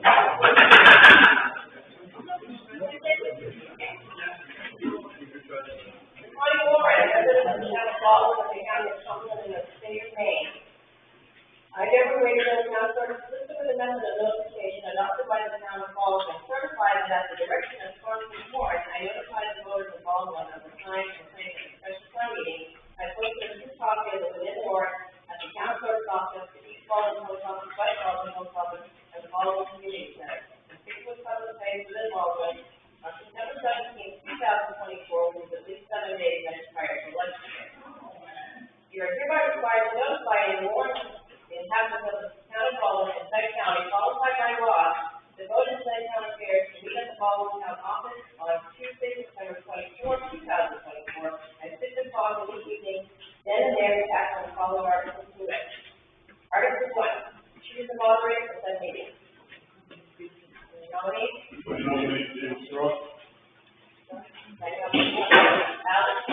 I never waited on the town clerk's system of the method of notification adopted by the town of Falls and certified that at the direction of Congressman Morris, I notified the voters of Falls on the time for planning a special town meeting. I posted a few copies of the written warrant at the town clerk's office, the East Falls Post Office, West Falls Post Office, and the Falls Community Center. The state was public place within Baldwin on September 17, 2024, which is at least 7 days prior to election day. You are hereby required to notify and warn the inhabitants of the town of Baldwin and Sac County, qualified by law, to vote in Sac County Affairs to meet at the Baldwin Town Office on Tuesday, September 24, 2024, at 6 o'clock in the evening, then and there to act on the following articles to it. Article 1, choose the moderator for said meeting. Nominate? I nominate James Ross. Alex?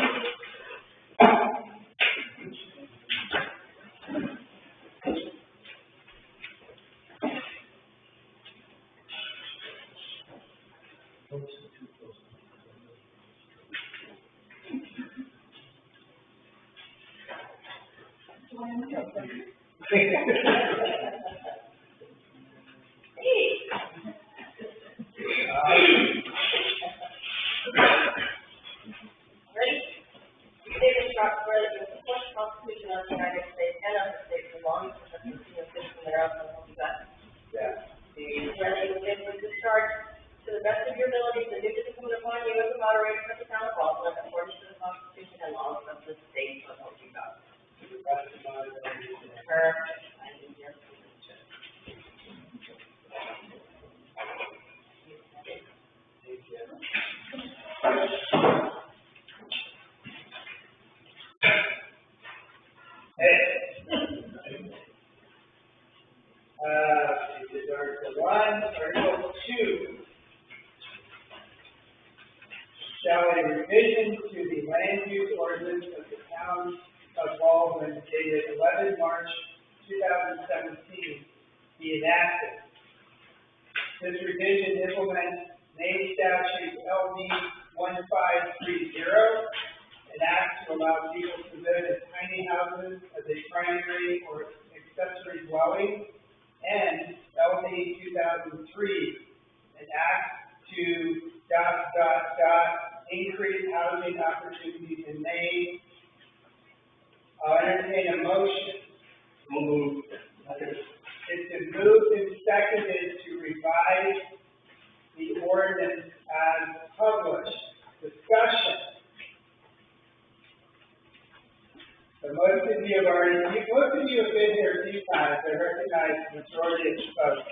Article 1. Article 2. Shall a revision to the land use ordinance of the town of Baldwin dated 11 March 2017 be enacted? This revision implements Maine Statute LD 1530, an act to allow people to live in tiny houses as a primary or accessory dwelling, and LD 2003, an act to increase housing opportunities in Maine. I'll entertain a motion. So moved. It's been moved and seconded to revise the ordinance as published. Discussion. So most of you have been here a few times. I recognize the majority of the folks.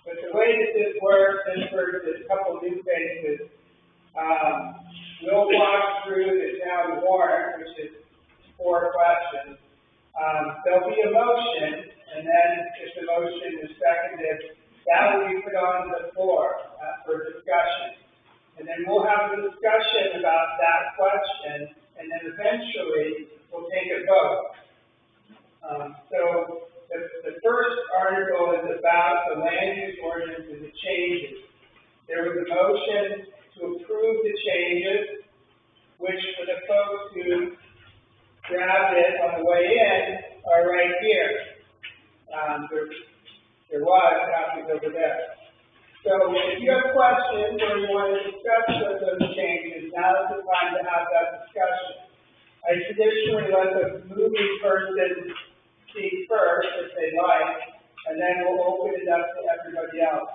But the way that this works, and for a couple new faces, we'll walk through the town warrant, which is 4 questions. There'll be a motion, and then if the motion is seconded, that will be put on the floor for discussion. And then we'll have a discussion about that question, and then eventually we'll take a vote. So the first article is about the land use ordinance and the changes. There was a motion to approve the changes, which for the folks who grabbed it on the way in are right here. There was copies over there. So if you have questions or you want to discuss those changes, now is the time to have that discussion. I traditionally let the moving person speak first, if they like, and then we'll open it up to everybody else.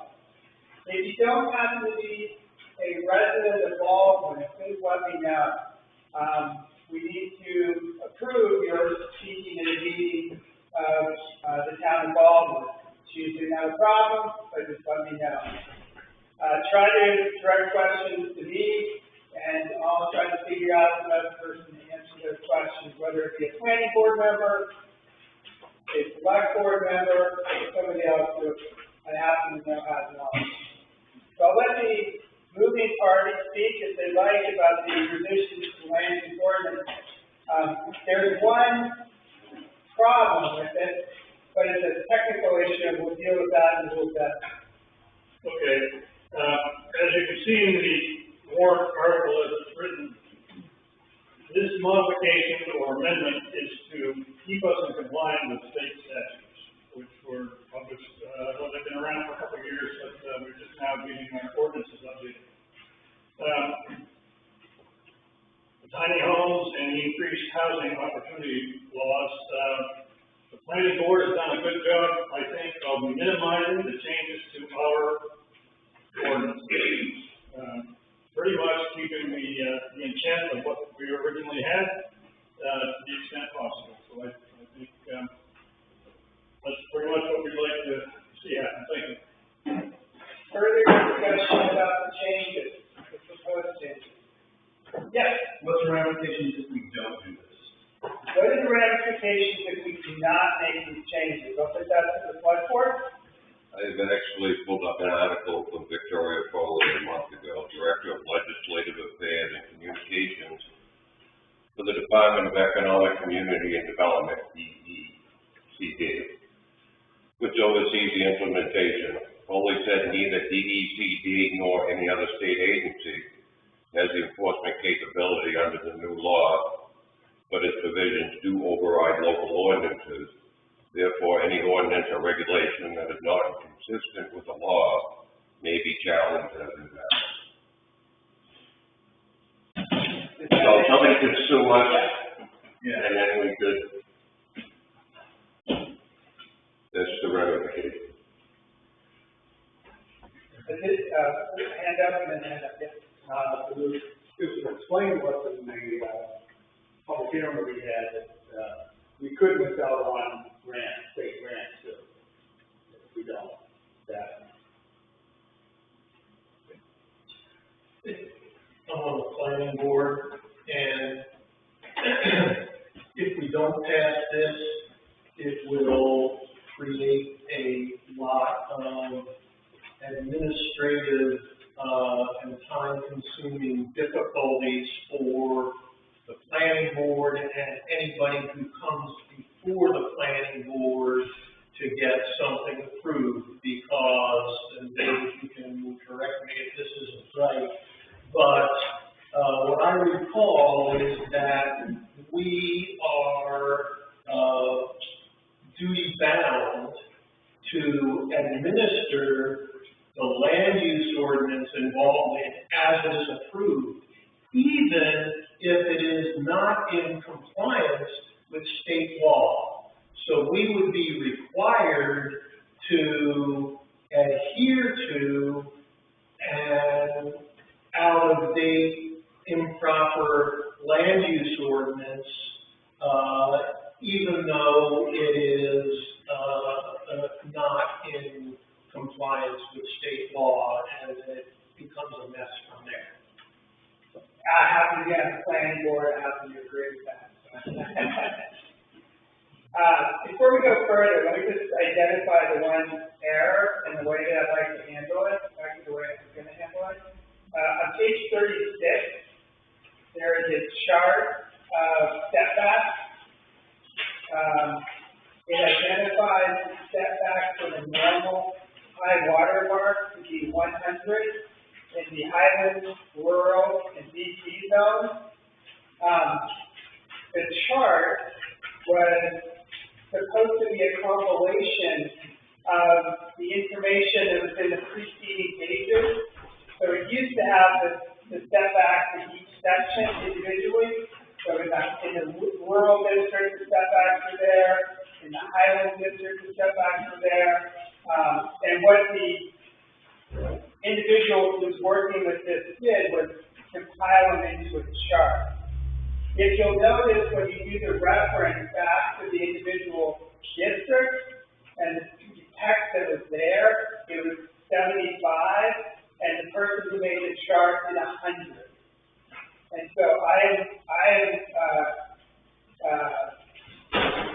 If you don't happen to be a resident of Baldwin, please let me know. We need to approve your speaking in a meeting of the town of Baldwin. It's usually not a problem, but just let me know. Try to direct questions to me, and I'll try to figure out the best person to answer those questions, whether it be a planning board member, a select board member, or somebody else who I happen to know has knowledge. So I'll let the moving party speak if they like about the revisions to land use ordinance. There's one problem with it, but it's a technical issue, and we'll deal with that in a little bit. Okay, as you can see in the warrant article as it's written, this modification or amendment is to keep us in compliance with state statutes, which were published, well, they've been around for a couple of years, but, we're just now getting our ordinances updated. The tiny homes and the increased housing opportunity laws, the planning board has done a good job, I think, of minimizing the changes to our ordinance. Pretty much keeping the intent of what we originally had, to the extent possible. So I think, that's pretty much what we'd like to see happen. Thank you. Further discussion about the changes, the proposed changes? Yes. What's the ramifications if we don't do this? What are the ramifications if we do not make these changes? I'll put that to the select board. I've actually pulled up an article from Victoria Foley a month ago, Director of Legislative Affairs and Communications for the Department of Economic Community and Development, DECD, which oversees the implementation. Foley said neither DECD nor any other state agency has the enforcement capability under the new law, but its provisions do override local ordinances. Therefore, any ordinance or regulation that is not consistent with the law may be challenged as invalid. So somebody could sue us, and then we could, that's the ramification. Hand up and then hand up, yes. Just to explain what's in the, public hearing that we had, that, we could miss out on grants, state grants too, if we don't, that. I'm on the planning board, and if we don't pass this, it will create a lot of administrative and time-consuming difficulties for the planning board and anybody who comes before the planning board to get something approved, because, and maybe you can correct me if this isn't right, but what I recall is that we are duty-bound to administer the land use ordinance involvement as it is approved, even if it is not in compliance with state law. So we would be required to adhere to an out-of-date, improper land use ordinance, even though it is not in compliance with state law, and it becomes a mess from there. I happen to be on the planning board, I happen to agree with that. Before we go further, let me just identify the one error and the way that I'd like to handle it, actually the way I'm going to handle it. On page 36, there is a chart of setbacks. It identifies the setback for the normal high water mark to be 100 in the highlands, rural, and BC zones. The chart was supposed to be a compilation of the information that was in the preceding pages. So it used to have the setbacks in each section individually. So in the rural district, the setbacks are there. In the highlands district, the setbacks are there. And what the individual who's working with this did was compile them into a chart. If you'll notice, when you do the reference back to the individual district and the text that was there, it was 75, and the person who made the chart did 100. And so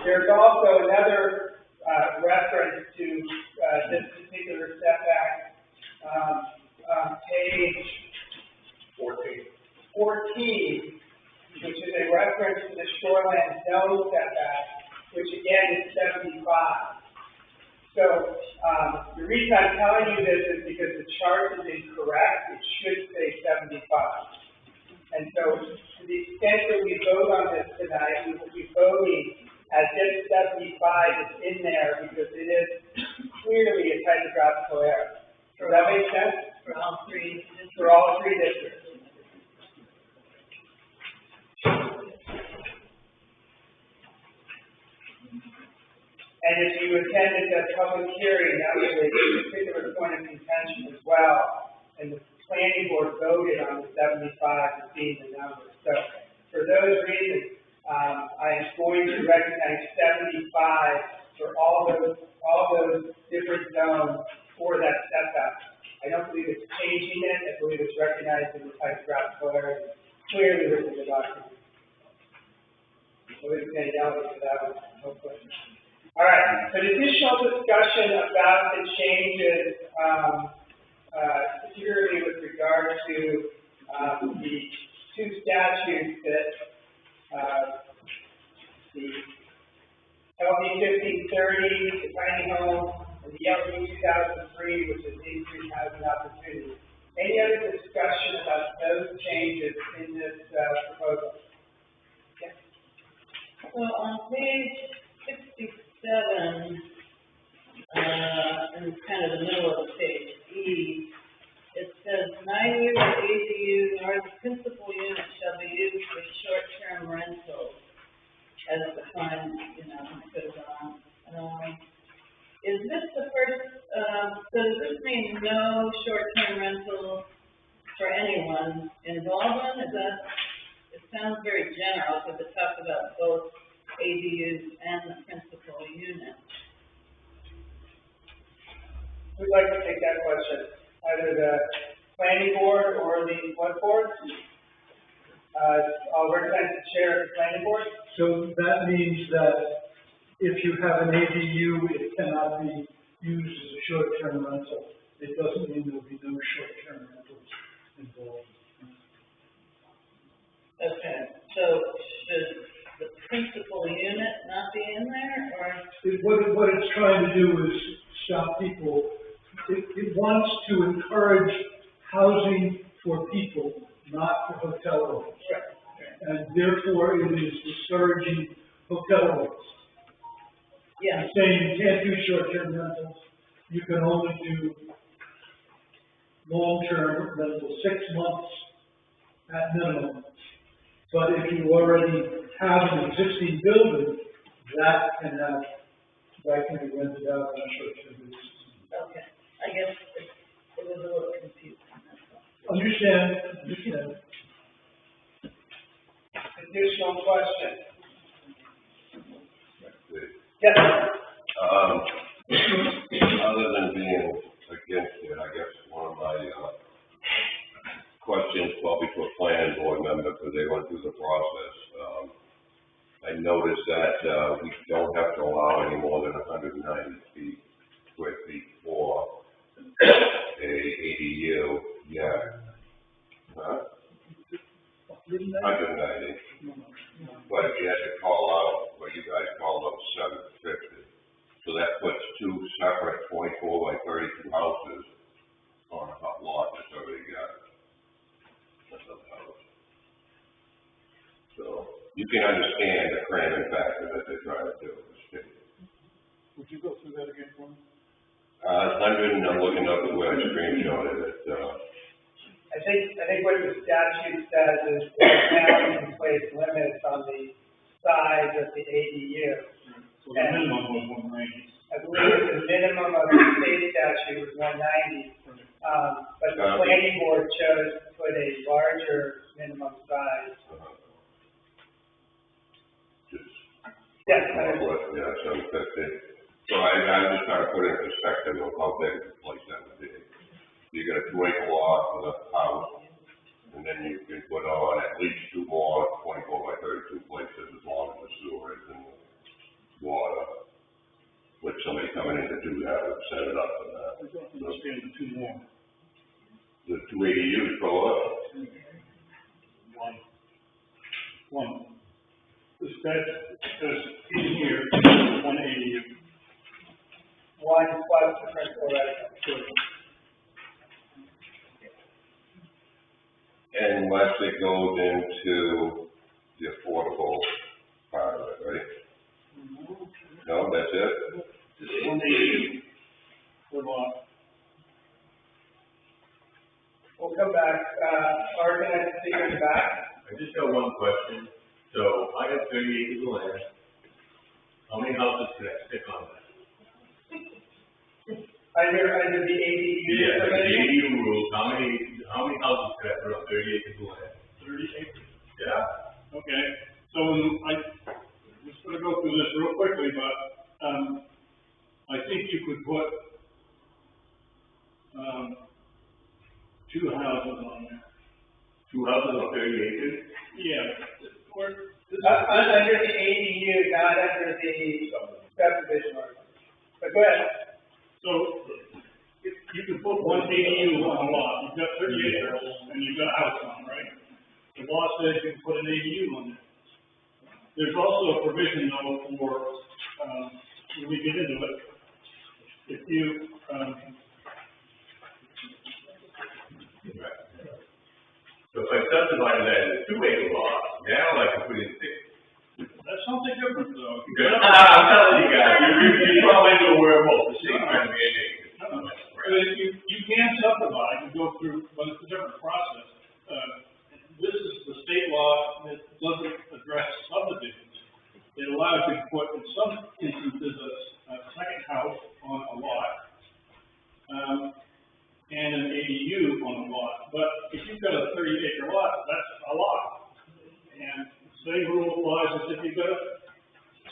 there's also another reference to this particular setback, page 14, which is a reference to the shoreland zone setback, which again is 75. So, the reason I'm telling you this is because the chart is incorrect, it should say 75. And so, to the extent that we vote on this tonight, we will be voting as if 75 is in there, because it is clearly a typographical error. Does that make sense? For all three. For all three districts. And if you attended the public hearing, that was a particular point of contention as well. And the planning board voted on the 75 as being the number. So for those reasons, I am going to recognize 75 for all those different zones for that setback. I don't believe it's changing it. I believe it's recognizing the typographical error clearly within the document. Nobody's going to yell at me for that one, hopefully. All right, so additional discussion about the changes, particularly with regard to the two statutes that the LD 1530, the tiny home, and the LD 2003, which is increased housing opportunity. Any other discussion about those changes in this proposal? Yes. So on page 67, in kind of the middle of the page, E, it says 9-unit ADUs or the principal unit shall be used for short-term rentals as defined, put it on. Is this the first, so does this mean no short-term rental for anyone in Baldwin? It sounds very general because it talks about both ADUs and the principal unit. Who'd like to take that question? Either the planning board or the what board? I'll recognize the chair of the planning board. So that means that if you have an ADU, it cannot be used as a short-term rental. It doesn't mean there'll be no short-term rentals involved. Okay, so should the principal unit not be in there, or? What it's trying to do is stop people. It wants to encourage housing for people, not for hotel rooms. Right. And therefore, it is discouraging hotel rooms. Yeah. It's saying you can't do short-term rentals. You can only do long-term rentals, 6 months at minimum. But if you already have an existing building, that can be rented out on a short-term basis. Okay, I guess it was a little confusing, that's all. Understand. Additional question? Yes. Yes. Other than being against it, I guess one of my, questions probably to a planning board member, because they went through the process. I noticed that, we don't have to allow any more than 190 square feet for a ADU, yeah. Huh? 190. But if you had to call out, what you guys call out 750. So that puts two separate 24 by 32 houses on a hot lot that's already got another house. So you can understand the cramming factor that they're trying to do in the state. Would you go through that again for me? 100, and I'm looking up at where I screenshotted it, I think what the statute says is right now you can place limits on the size of the ADU. So the minimum was 190. I believe the minimum of the state statute was 190. But the planning board chose to put a larger minimum size. just, Yes, yeah, 750. So I'm just trying to put it in perspective of how big the place that would be. You got a 2-acre lot with a house, and then you can put on at least 2 more 24 by 32 places as long as the sewer is in the water. With somebody coming in to do that would set it up for that. I don't understand the 2 more. The 2 ADUs go up. One. This in here, 1 ADU. one plus the principal residence. And lastly goes into the affordable part of it, right? No, that's it? One eighty per lot. We'll come back, Art, can I see you in the back? I just got one question. So I have 30 acres of land. How many houses could I stick on that? Under the ADU. Yeah, the ADU rules, how many houses could I put on 30 acres of land? 30 acres. Yeah. Okay, so I'm just gonna go through this real quickly, but, I think you could put, 2 houses on there. 2 houses on 30 acres? Yeah, or, Under the ADU, not under the subdivision ordinance. But go ahead. so, if you can put one ADU on a lot, you've got 30 acres, and you've got a house on, it, right? The law says you can put an ADU on there. There's also a provision though for, when we get into it, if you, Right. So if I subdivided that into 2 acre lots, now I can put in 6. that's something different though. I'm telling you guys, you probably know where most, the same kind of mandate. You can subdivide, you go through, but it's a different process. This is the state law that doesn't address subdivisions. It allows you to put, in some instances, a second house on a lot, and an ADU on a lot. But if you've got a 30-acre lot, that's a lot. And the same rule applies as if you've got a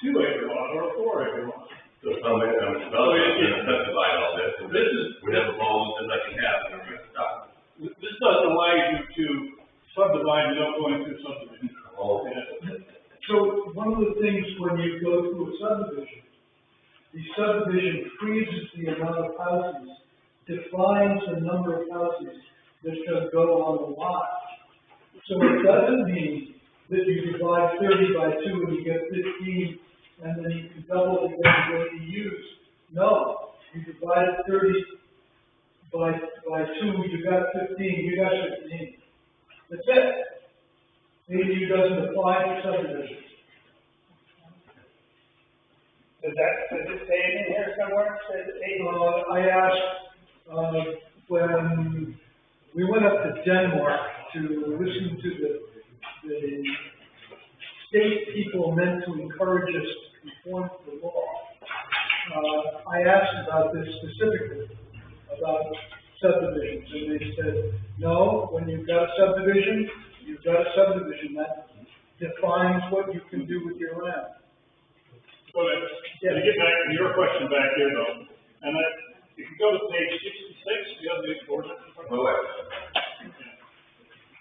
2-acre lot or a 4-acre lot. So if I'm gonna subdivide all this, and This is, whatever problems that I can have, I'm gonna stop. this doesn't allow you to subdivide without going through subdivision. Oh. So one of the things when you go through a subdivision, the subdivision freezes the amount of houses, defines the number of houses that can go on the lot. So it doesn't mean that you divide 30 by 2 and you get 15, and then you can double it again and use. No, you divide 30 by 2, you got 15, you got 15. That's it. ADU doesn't apply to subdivisions. Does it say it in here somewhere? Says it I asked, when we went up to Denmark to listen to the state people meant to encourage us to conform to the law, I asked about this specifically, about subdivisions, and they said, no, when you've got a subdivision, you've got a subdivision that defines what you can do with your land. So to get back to your question back here though, and if you go to page 66, you have the ordinance. Oh, wait.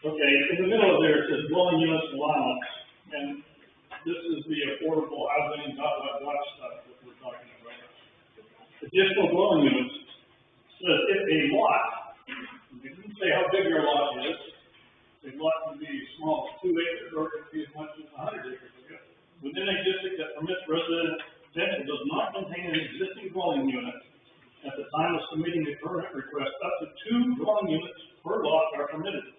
Okay, in the middle of there, it says dwelling units allowance, and this is the affordable housing, stuff that we're talking about. Additional dwelling units says if a lot, it doesn't say how big your lot is, a lot can be as small as 2 acres, or it can be as much as 100 acres. Within a district that permits residential does not contain an existing dwelling unit at the time of submitting the permit request, up to 2 dwelling units per lot are permitted.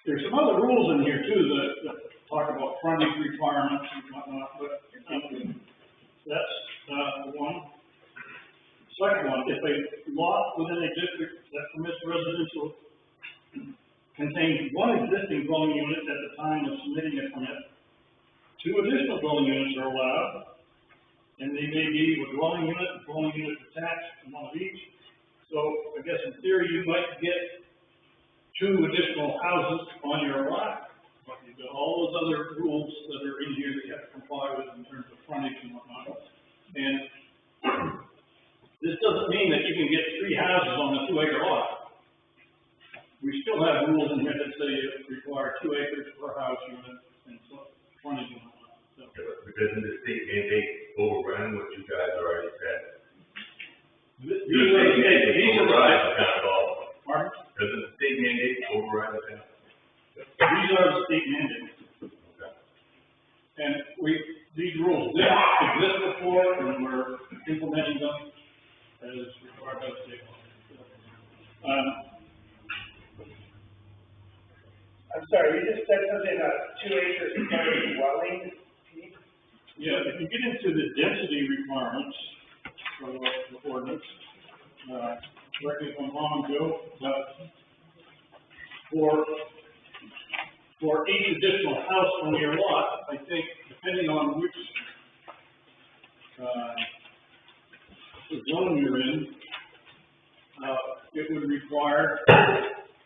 There's some other rules in here too that talk about frontage requirements and whatnot, but, that's, the one. Second one, if a lot within a district that permits residential contains 1 existing dwelling unit at the time of submitting a permit, 2 additional dwelling units are allowed, and they may be a dwelling unit attached to one of each. So I guess in theory, you might get 2 additional houses on your lot, but you've got all those other rules that are in here that you have to comply with in terms of frontage and whatnot. And this doesn't mean that you can get 3 houses on a 2-acre lot. We still have rules in here that say you require 2 acres per house unit and so frontage and whatnot. So, Doesn't the state mandate overrun what you guys already said? these are Override the town hall. Pardon? Doesn't the state mandate override the town? These are the state mandates. Okay. And these rules didn't exist before, and we're implementing them. I'm sorry, you just said something about 2 acres per dwelling? Yeah, if you get into the density requirements for the ordinance, correct me if I'm wrong, Joe, but for each additional house on your lot, I think, depending on which, zone you're in, it would require,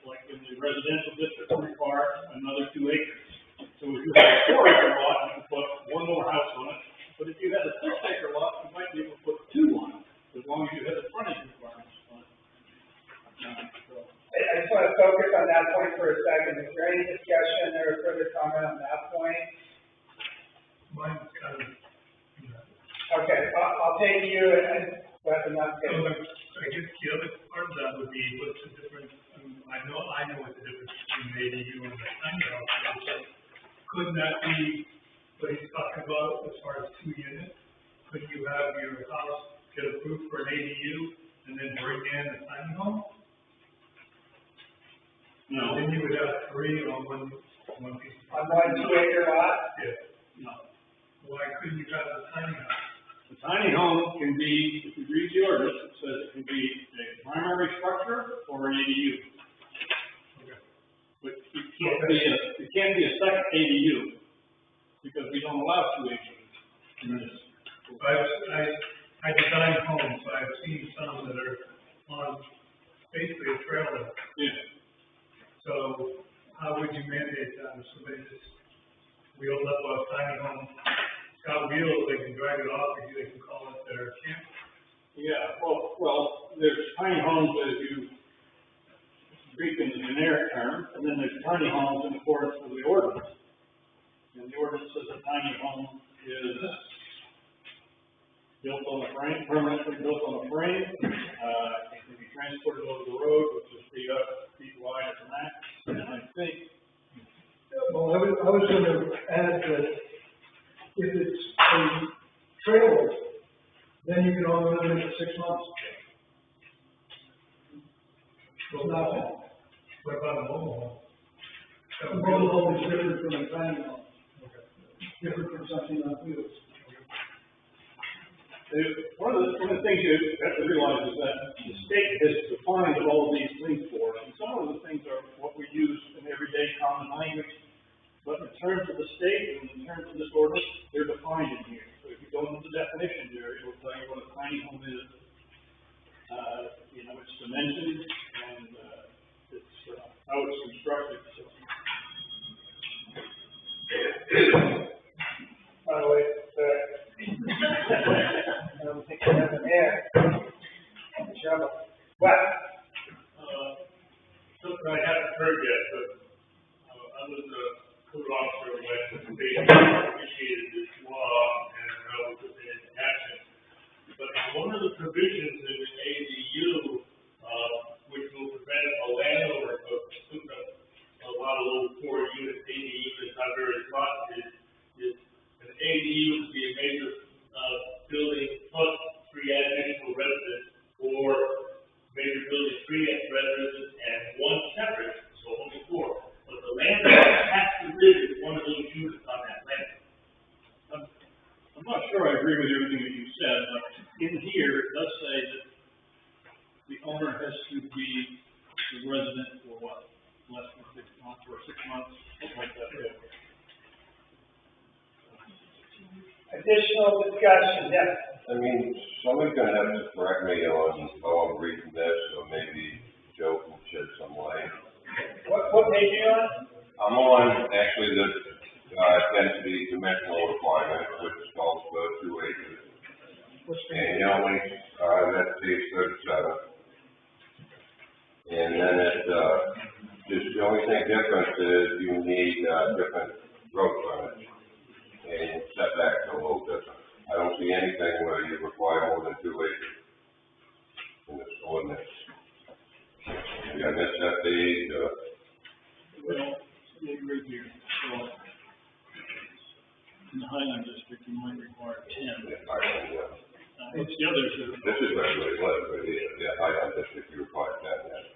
like in the residential district, would require another 2 acres. So if you have a 4-acre lot, you can put one more house on it, but if you had a 6-acre lot, you might be able to put 2 on it, as long as you have the frontage requirements on it. I just want to focus on that point for a second. Is there any discussion or further comment on that point? Mine's kind of, Okay, I'll take you and let them know. so I guess the other part of that would be, what's the difference, I know what the difference between an ADU and a tiny house is, but couldn't that be what he's talking about as far as 2 units? Couldn't you have your house get approved for an ADU and then bring in a tiny home? No, Then you would have 3 on one piece. On one 2-acre lot? Yeah. no. Why couldn't you have a tiny house? The tiny home can be, if you read the ordinance, it says it can be a primary structure or an ADU. Okay. But it can't be a second ADU, because we don't allow 2 ADUs in this. I design homes, so I've seen some that are on basically a trailer. Yeah. So how would you mandate that if somebody just wheels up a tiny home? It's got wheels, they can drag it off, or they can call it their camp. Yeah, well, there's tiny homes as you speak in the generic term, and then there's tiny homes in accordance with the ordinance. And the ordinance says a tiny home is built on a frame, permanently built on a frame, it can be transported over the road, which is feet wide at the max, and I think, Well, I was gonna add that if it's a trailer, then you can only live in it for 6 months. Well, not, what about a mobile home? A mobile home is different from a tiny home. Different from something on wheels. one of the things you have to realize is that the state has defined all of these things for us, and some of the things are what we use in everyday common language. But in terms of the state and in terms of this ordinance, they're defined in here. So if you go into the definition there, it will tell you what a tiny home is. Its dimensions and, it's, how it's constructed, so. By the way, I don't think I have an air. Trouble. What? Something I haven't heard yet, but, I was a code officer when the state initiated this law and I was put it into action. But one of the provisions in the ADU, which will prevent a landlord from putting up a lot of little 4-unit ADUs that's not very smart, is an ADU would be a major, building plus 3 additional residences, or major building 3 residences and 1 separate, so only 4. But the landlord has to live in one of those units on that land. I'm not sure I agree with everything that you said, but in here, it does say that the owner has to be a resident for what? Less than 6 months, or 6 months, something like that. Additional discussion, yes. I mean, somebody's gonna have to correct me on how I'm reading this, or maybe Joe can shed some light. What page are you on? I'm on actually the, density dimensional requirement, which calls for 2 acres. And you only, that's page 37. And then just the only thing different is you need, different road frontage. And setbacks are a little different. I don't see anything where you require more than 2 acres in this ordinance. Maybe I missed that page, Well, maybe right here, so, in the Highland District, you might require 10. It's the others that are. This is where it was, right here, yeah, Highland District, you require that, yeah.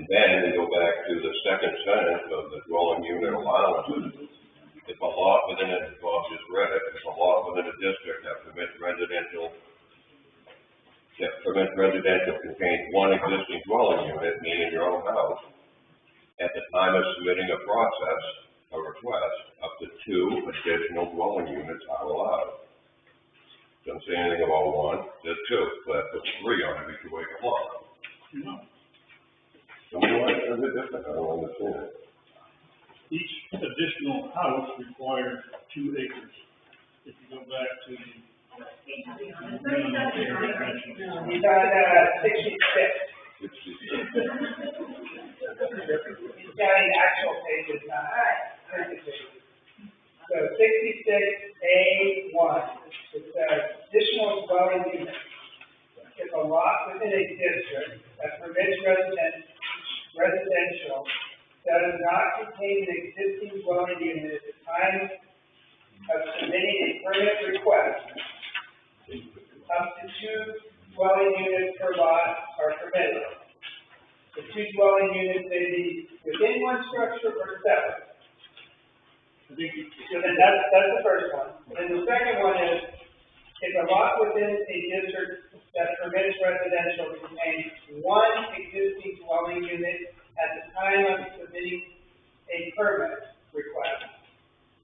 then we go back to the second sentence of the dwelling unit allowances. If a lot within it, Bob just read it, if a lot within a district that permits residential contains one existing dwelling unit, meaning your own house, at the time of submitting a request, up to 2 additional dwelling units are allowed. Doesn't say anything about 1, there's 2, but puts 3 on every 2-acre lot. So why is it different? I don't understand it. Each additional house requires 2 acres. If you go back to the. You got, 66. He's counting actual pages, not printed pages. So 66A1, it says additional dwelling units. If a lot within a district that permits residential does not contain an existing dwelling unit at the time of submitting a permit request, up to 2 dwelling units per lot are permitted. The 2 dwelling units may be within one structure or separate. So then that's the first one. And the second one is, if a lot within a district that permits residential contains 1 existing dwelling unit at the time of submitting a permit request,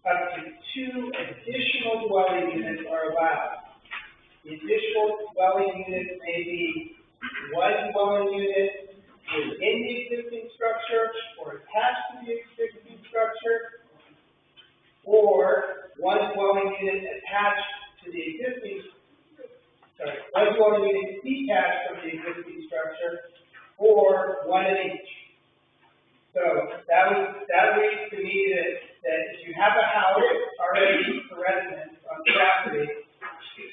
up to 2 additional dwelling units are allowed. The additional dwelling units may be 1 dwelling unit within the existing structure or attached to the existing structure, or 1 dwelling unit attached to the existing, 1 dwelling unit detached from the existing structure, or 1 in each. So that leads to me that if you have a house already for residents on the property,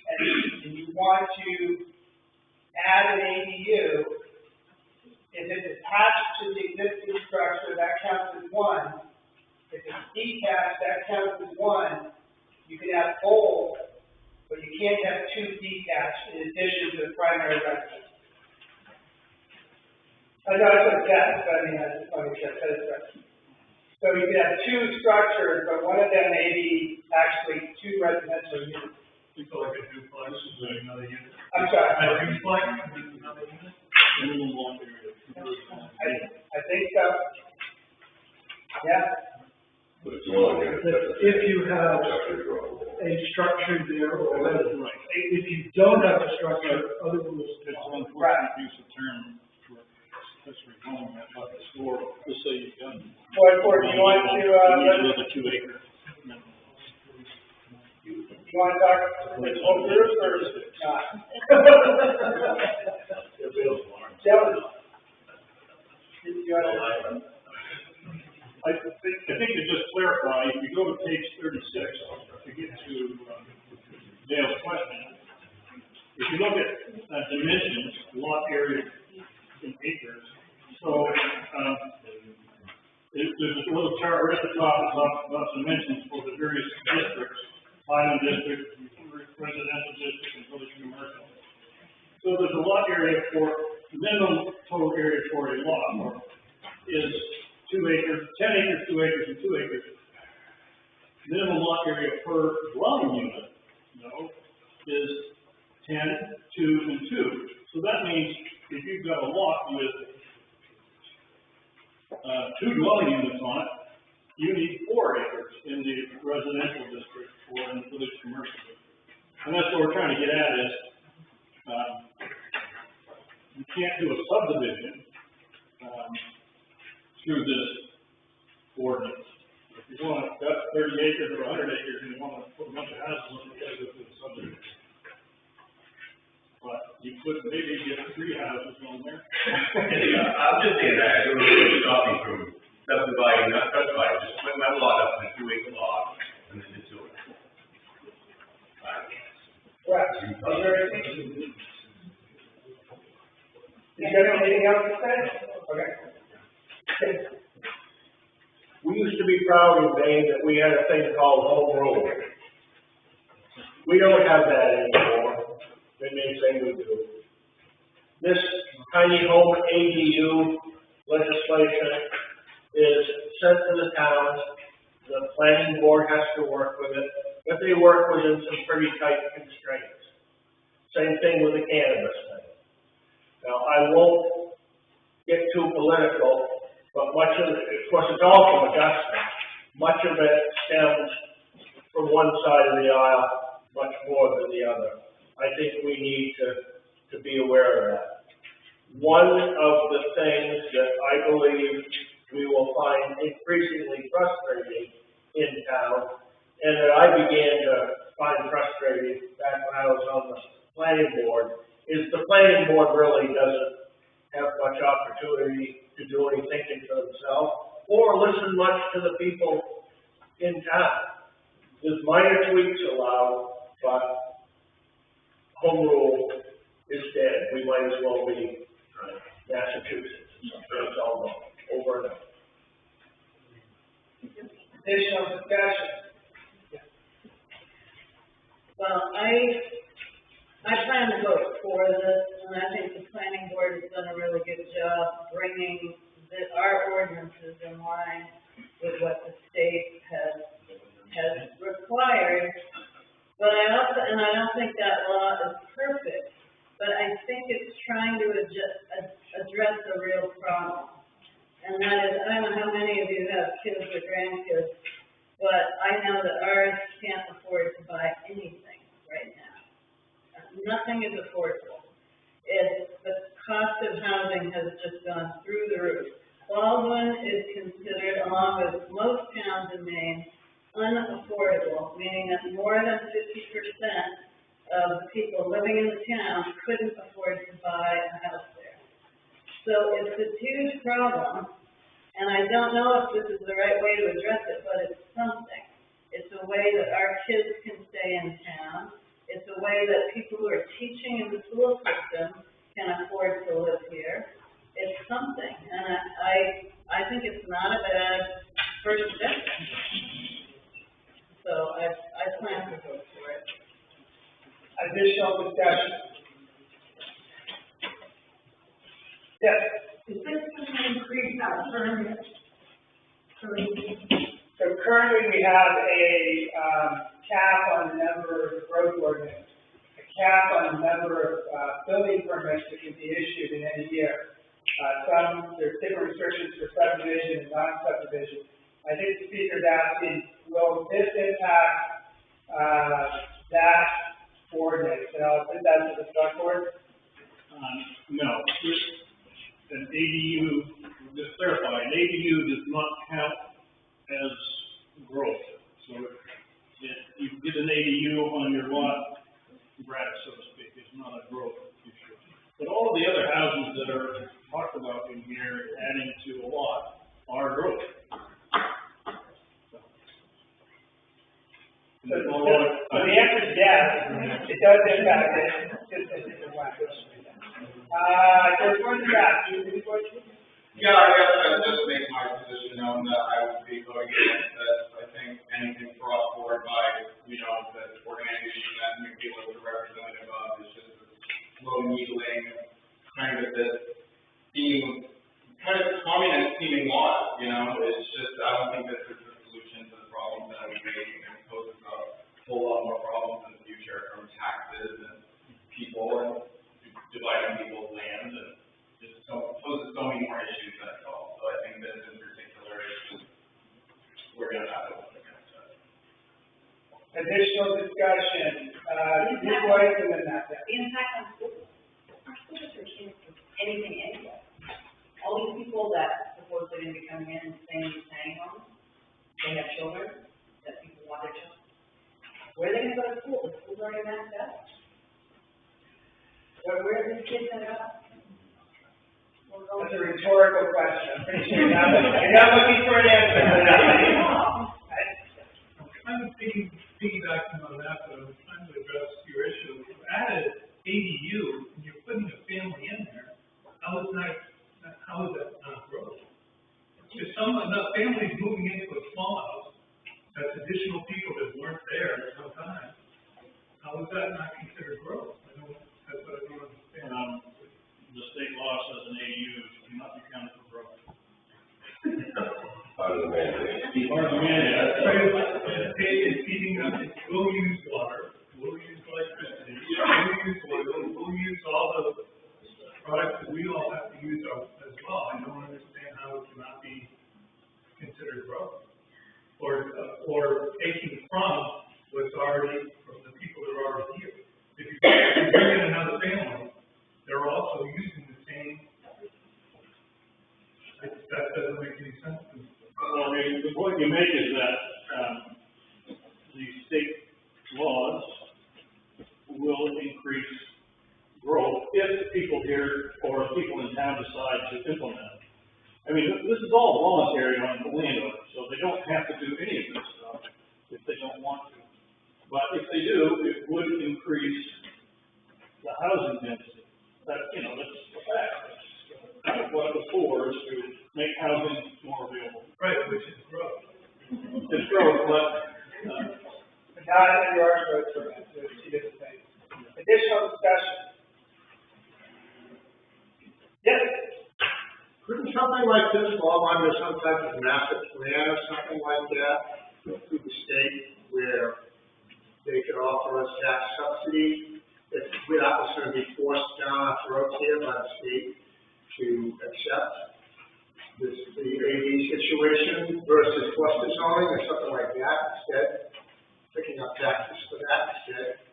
and you want to add an ADU, if it's attached to the existing structure, that counts as 1. If it's detached, that counts as 1. You can have both, but you can't have 2 detached in addition to the primary residence. I know that's what it says, but I mean, I just want to make sure it says that. So you can have 2 structures, but one of them may be actually 2 residential units. You feel like a duplex is another unit? I'm sorry. A duplex is another unit? Minimum lot area. I think so. Yeah. But it's dwelling unit. If you have a structure there, or if you don't have a structure, other rules. It's an unfortunate use of term for accessory home, that like a store, just say you've done. What for, do you want to, Another 2 acre. you want to talk principal groups or not? Joe? I think to just clarify, if you go to page 36, to get to Dale's question, if you look at dimensions, lot area in acres, so there's a little chart right at the top that talks about dimensions for the various districts, Highland District, Residential District, and Village Commercial. So there's a lot area for, minimum total area for a lot is 2 acres, 10 acres, 2 acres, and 2 acres. Minimum lot area per dwelling unit, is 10, 2, and 2. So that means if you've got a lot with 2 dwelling units on it, you need 4 acres in the residential district or in the village commercial district. And that's what we're trying to get at is, you can't do a subdivision, through this ordinance. If you want, that's 30 acres or 100 acres, and you want to put a bunch of houses on it, you gotta go through the subdivision. But you could maybe get 3 houses on there. I'm just saying that, I don't really stop me from subdividing, not subdividing, just split my lot up in a 2-acre lot, and then just do it. Right. You got anything else to say? Okay. We used to be proud in Maine that we had a thing called home rule. We don't have that anymore. They may say we do. This tiny home ADU legislation is sent to the towns, the planning board has to work with it, but they work within some pretty tight constraints. Same thing with the cannabis thing. Now, I won't get too political, but much of it, of course, it's all from Augusta. Much of it stems from one side of the aisle, much more than the other. I think we need to be aware of that. One of the things that I believe we will find increasingly frustrating in town, and that I began to find frustrating back when I was on the planning board, is the planning board really doesn't have much opportunity to do any thinking for themselves, or listen much to the people in town. There's minor tweaks allowed, but home rule is dead. We might as well be Massachusetts. It's all over and over. Additional discussion? Well, I plan to vote for this, and I think the planning board has done a really good job bringing our ordinances in line with what the state has required. But I don't think that law is perfect, but I think it's trying to address a real problem. And that is, I don't know how many of you have kids or grandkids, but I know that ours can't afford to buy anything right now. Nothing is affordable. The cost of housing has just gone through the roof. Baldwin is considered, along with most towns in Maine, unaffordable, meaning that more than 50% of the people living in the town couldn't afford to buy a house there. So it's a huge problem, and I don't know if this is the right way to address it, but it's something. It's a way that our kids can stay in town. It's a way that people who are teaching in the school system can afford to live here. It's something, and I think it's not a bad first step. So I plan to vote for it. Additional discussion? Yes. Is this going to increase our permit? So currently we have a cap on the number of growth ordinance, a cap on the number of building permits that can be issued in any year. There's different restrictions for subdivision and non-subdivision. I think the speaker's asking, will this impact that ordinance? And I'll put that to the select board. No, an ADU, just clarify, an ADU does not count as growth. So if you get an ADU on your lot, gratis, so to speak, it's not a growth issue. But all of the other houses that are talked about in here, adding to a lot, are growth. So the answer is yes, it does impact it. There's one draft. Yeah, I guess I'd just make my position known that I would be voting against this. I think anything brought forward by, the organization that McNeil is a representative of is just slow needling, kind of this being kind of communist seeming laws, it's just, I don't think this is the solution to the problems that we face, and it poses a whole lot more problems in the future from taxes and people and dividing people's land and just poses so many more issues, that's all. So I think this in particular is just, we're going to have to look against it. Additional discussion, your voice and then that. The impact on schools. Our school district can't do anything anyway. All these people that supposedly going to be coming in and staying in tiny homes, they have children, that people want their children. Where are they going to go to school? The schools already maxed out. Where are these kids going to go? That's a rhetorical question. I'm pretty sure you're not looking for an answer. I'm kind of piggybacking on that, but I'm trying to address your issue. If you added ADU and you're putting a family in there, how is that not growth? If families moving into a small house, that's additional people that weren't there at some time, how is that not considered growth? That's what I don't understand. The state law says an ADU cannot be counted for growth. It's heating up, it will use water, will use electricity, will use oil, will use all the products that we all have to use as well. I don't understand how it cannot be considered growth. Or taking from what's already, from the people that are already here. If you bring in another family, they're also using the same, that doesn't make any sense to me. Well, I mean, the point you make is that, the state laws will increase growth if people here or people in town decide to implement it. I mean, this is all voluntary on the landowner, so they don't have to do any of this stuff if they don't want to. But if they do, it would increase the housing density. That, that's a fact. Kind of what it was for, is to make housing more available. Right, which is growth. It's growth, but, not in your argument for two different things. Additional discussion? Yes? Couldn't something like this fall under some type of master plan or something like that through the state where they could offer us tax subsidy? If that was going to be forced down our throats here by the state to accept the AD situation versus cluster zoning or something like that instead, picking up taxes for that instead.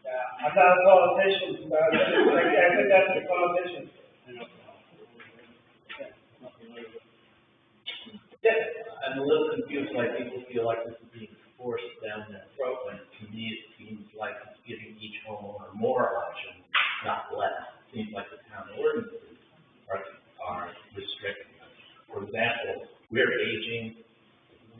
Yeah, I'm not a politician, but I think that's the politician. Yes. I'm a little confused why people feel like this is being forced down their throat, when to me it seems like it's giving each homeowner more options, not less. It seems like the town ordinances are restricting us. For example, we're aging,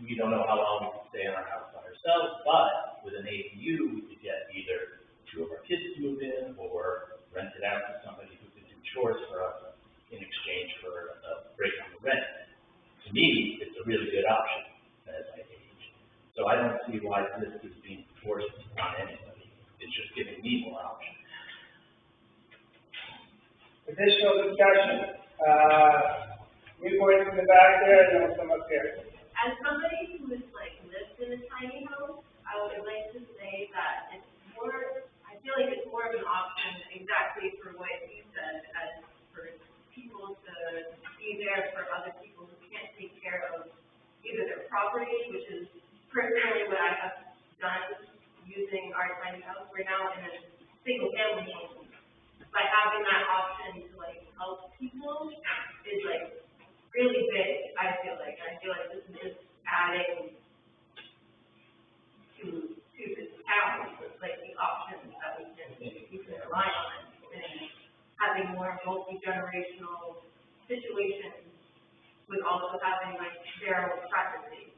we don't know how long we can stay in our house by ourselves, but with an ADU, we could get either two of our kids to move in or rent it out to somebody who could do chores for us in exchange for a break on the rent. To me, it's a really good option as I age. So I don't see why this is being forced on anybody. It's just giving me more options. Additional discussion? You voice in the back there, and then we'll come up here. As somebody who is lives in a tiny house, I would like to say that it's more, I feel like it's more of an option exactly for what you said, as for people to be there for other people who can't take care of either their property, which is personally what I have done using our tiny house. We're now in a single family home. By having that option to help people is really big, I feel like. I feel like this is just adding to this town, the options that we can rely on, and having more multi-generational situations with also having zero privacy.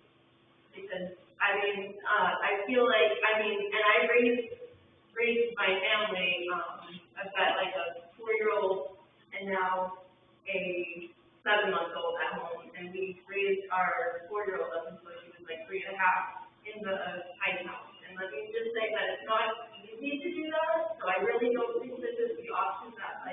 Because I feel like, and I raised my family, I've got a 4-year-old and now a 7-month-old at home, and we raised our 4-year-old up until she was 3.5 in the tiny house. And let me just say that it's not easy to do that, so I really don't think this is the option that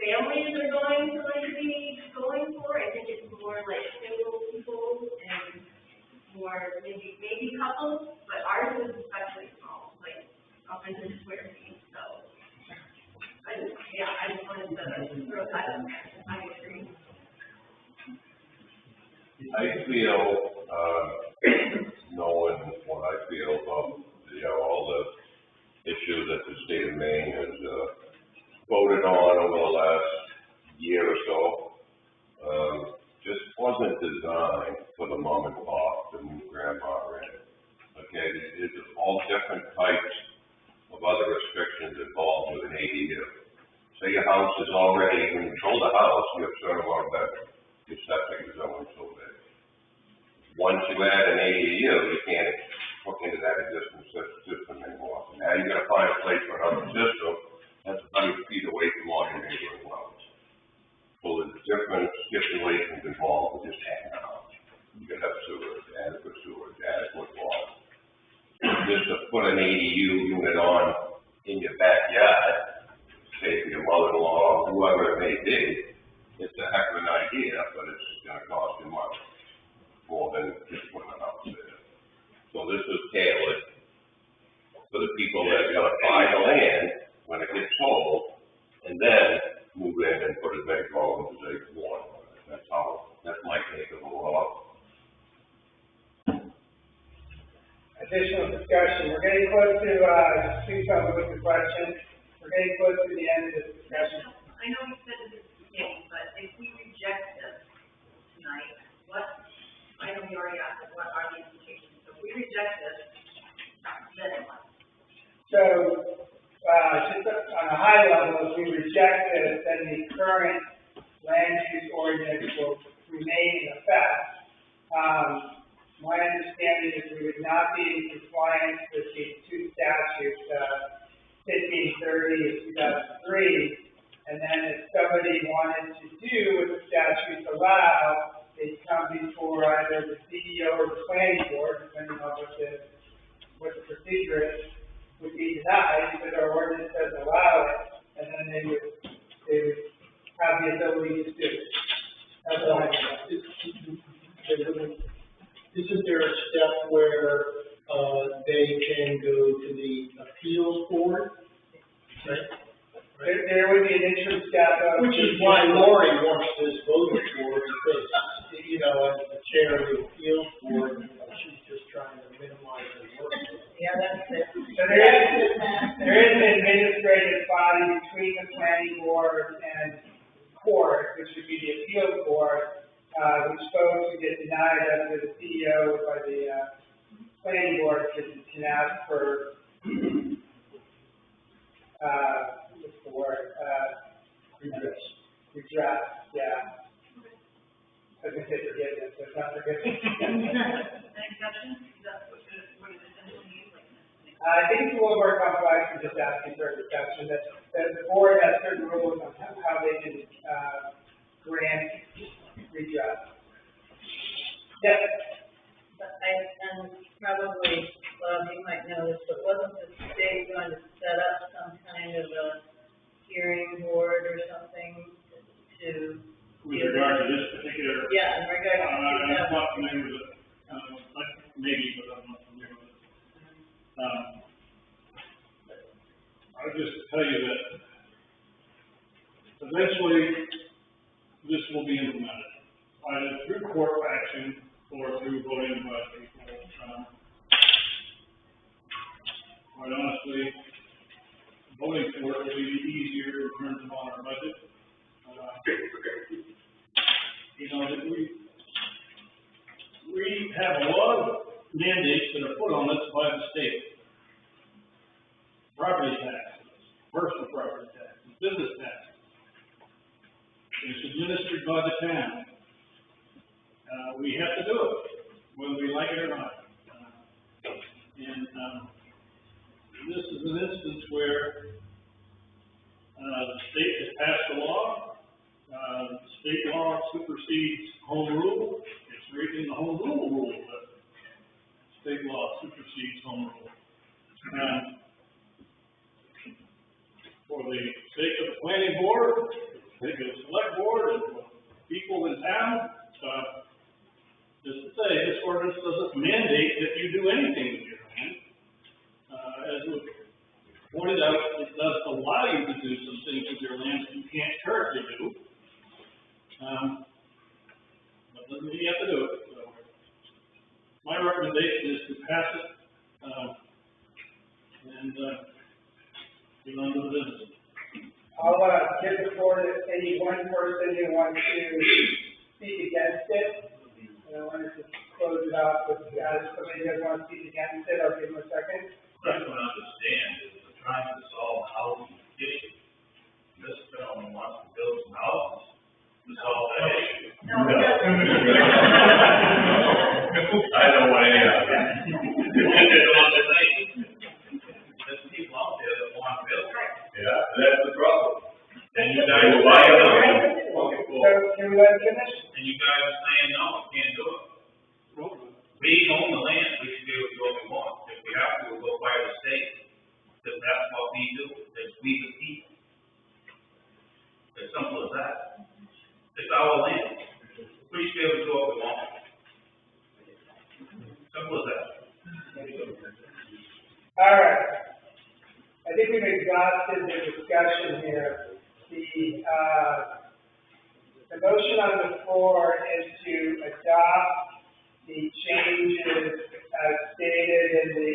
families are going to be going for. I think it's more single people and more maybe couples, but ours is especially small, 100 square feet. So I just wanted to throw that in there. I agree. I feel, knowing what I feel about, all the issues that the state of Maine has, voted on over the last year or so, just wasn't designed for the mom and pop to move grandma in. Okay, there's all different types of other restrictions involved with an ADU. Say your house is already, when you build a house, you have a certain amount of bedrooms. Your septic is only so big. Once you add an ADU, you can't hook into that existing system anymore. Now you gotta find a place for another system that's 100 feet away from all your neighboring wells. So there's different stipulations involved with just adding a house. You can have sewers, adequate water. Just to put an ADU unit on in your backyard, say for your mother-in-law, whoever it may be, it's a heck of an idea, but it's gonna cost you money. more than just putting a house there. So this was tailored for the people that are gonna buy the land when it gets sold, and then move in and put as many homes as they want. That's my take of the law. Additional discussion, we're getting close to, please tell me what's the question, we're getting close to the end of this discussion. I know you said this at the beginning, but if we reject this tonight, I know you already asked, what are the implications? So if we reject this, then what? So, just on a high level, if we reject this, then the current land use ordinance will remain in effect. My understanding is we would not be in compliance with the two statutes, 1530 and 2003. And then if somebody wanted to do what the statutes allow, they'd come before either the CEO or the planning board, depending on what the procedure is, would be denied because our ordinance doesn't allow it, and then they would have the ability to do it. That's all I know. Isn't there a step where, they can go to the appeals board? Right? There would be an interim step of. Which is why Lori wants this voted for, because, as the chair of the appeals board, she's just trying to minimize her workload. Yeah, that's it. So there is an administrative body between the planning board and court, which would be the appeals board, which folks who get denied under the CEO by the, planning board can ask for, what's the word, redress, yeah. I was gonna say forgiveness, but it's not forgiveness. An exception? Is that what it essentially means? I think it's a little more complex than just asking for a exception, that the board has certain rules on how they can, grant redress. Yes? And probably, Bob, you might know this, but wasn't the state going to set up some kind of a hearing board or something to? With regard to this particular. Yeah, in regard to. I'm not familiar with it, maybe, but I'm not familiar with it. I'll just tell you that eventually this will be implemented, either through court action or through voting by people. Quite honestly, voting for it will be easier in terms of on our budget. We have a lot of mandates that are put on us by the state. Property taxes, personal property taxes, business taxes. It's administered by the town. We have to do it, whether we like it or not. This is an instance where, the state has passed a law. State law supersedes home rule. It's breaking the home rule, but state law supersedes home rule. For the sake of the planning board, the select board, and people in town, just to say, this ordinance doesn't mandate that you do anything with your land. As was pointed out, it does allow you to do some things with your land that you can't currently do. But doesn't mean you have to do it. So my recommendation is to pass it, and get on to the business. I'll, give the floor to any one person who wants to speak against it. And I wanted to close it off with, somebody who wants to speak against it, I'll give them a second. What I don't understand is we're trying to solve a housing issue. This gentleman wants to build some houses to solve that issue. No, it doesn't. I don't want any of that. There's people out there that want to build. Yeah, that's the problem. And you guys are lying on So, can we let him finish? and you guys are saying, no, we can't do it. We own the land, we should be able to do what we want. If we have to, we'll go by the state, because that's what we do, it's we the people. As simple as that. It's our land. We should be able to do what we want. All right. I think we've exhausted the discussion here. The motion on the floor is to adopt the changes as stated in the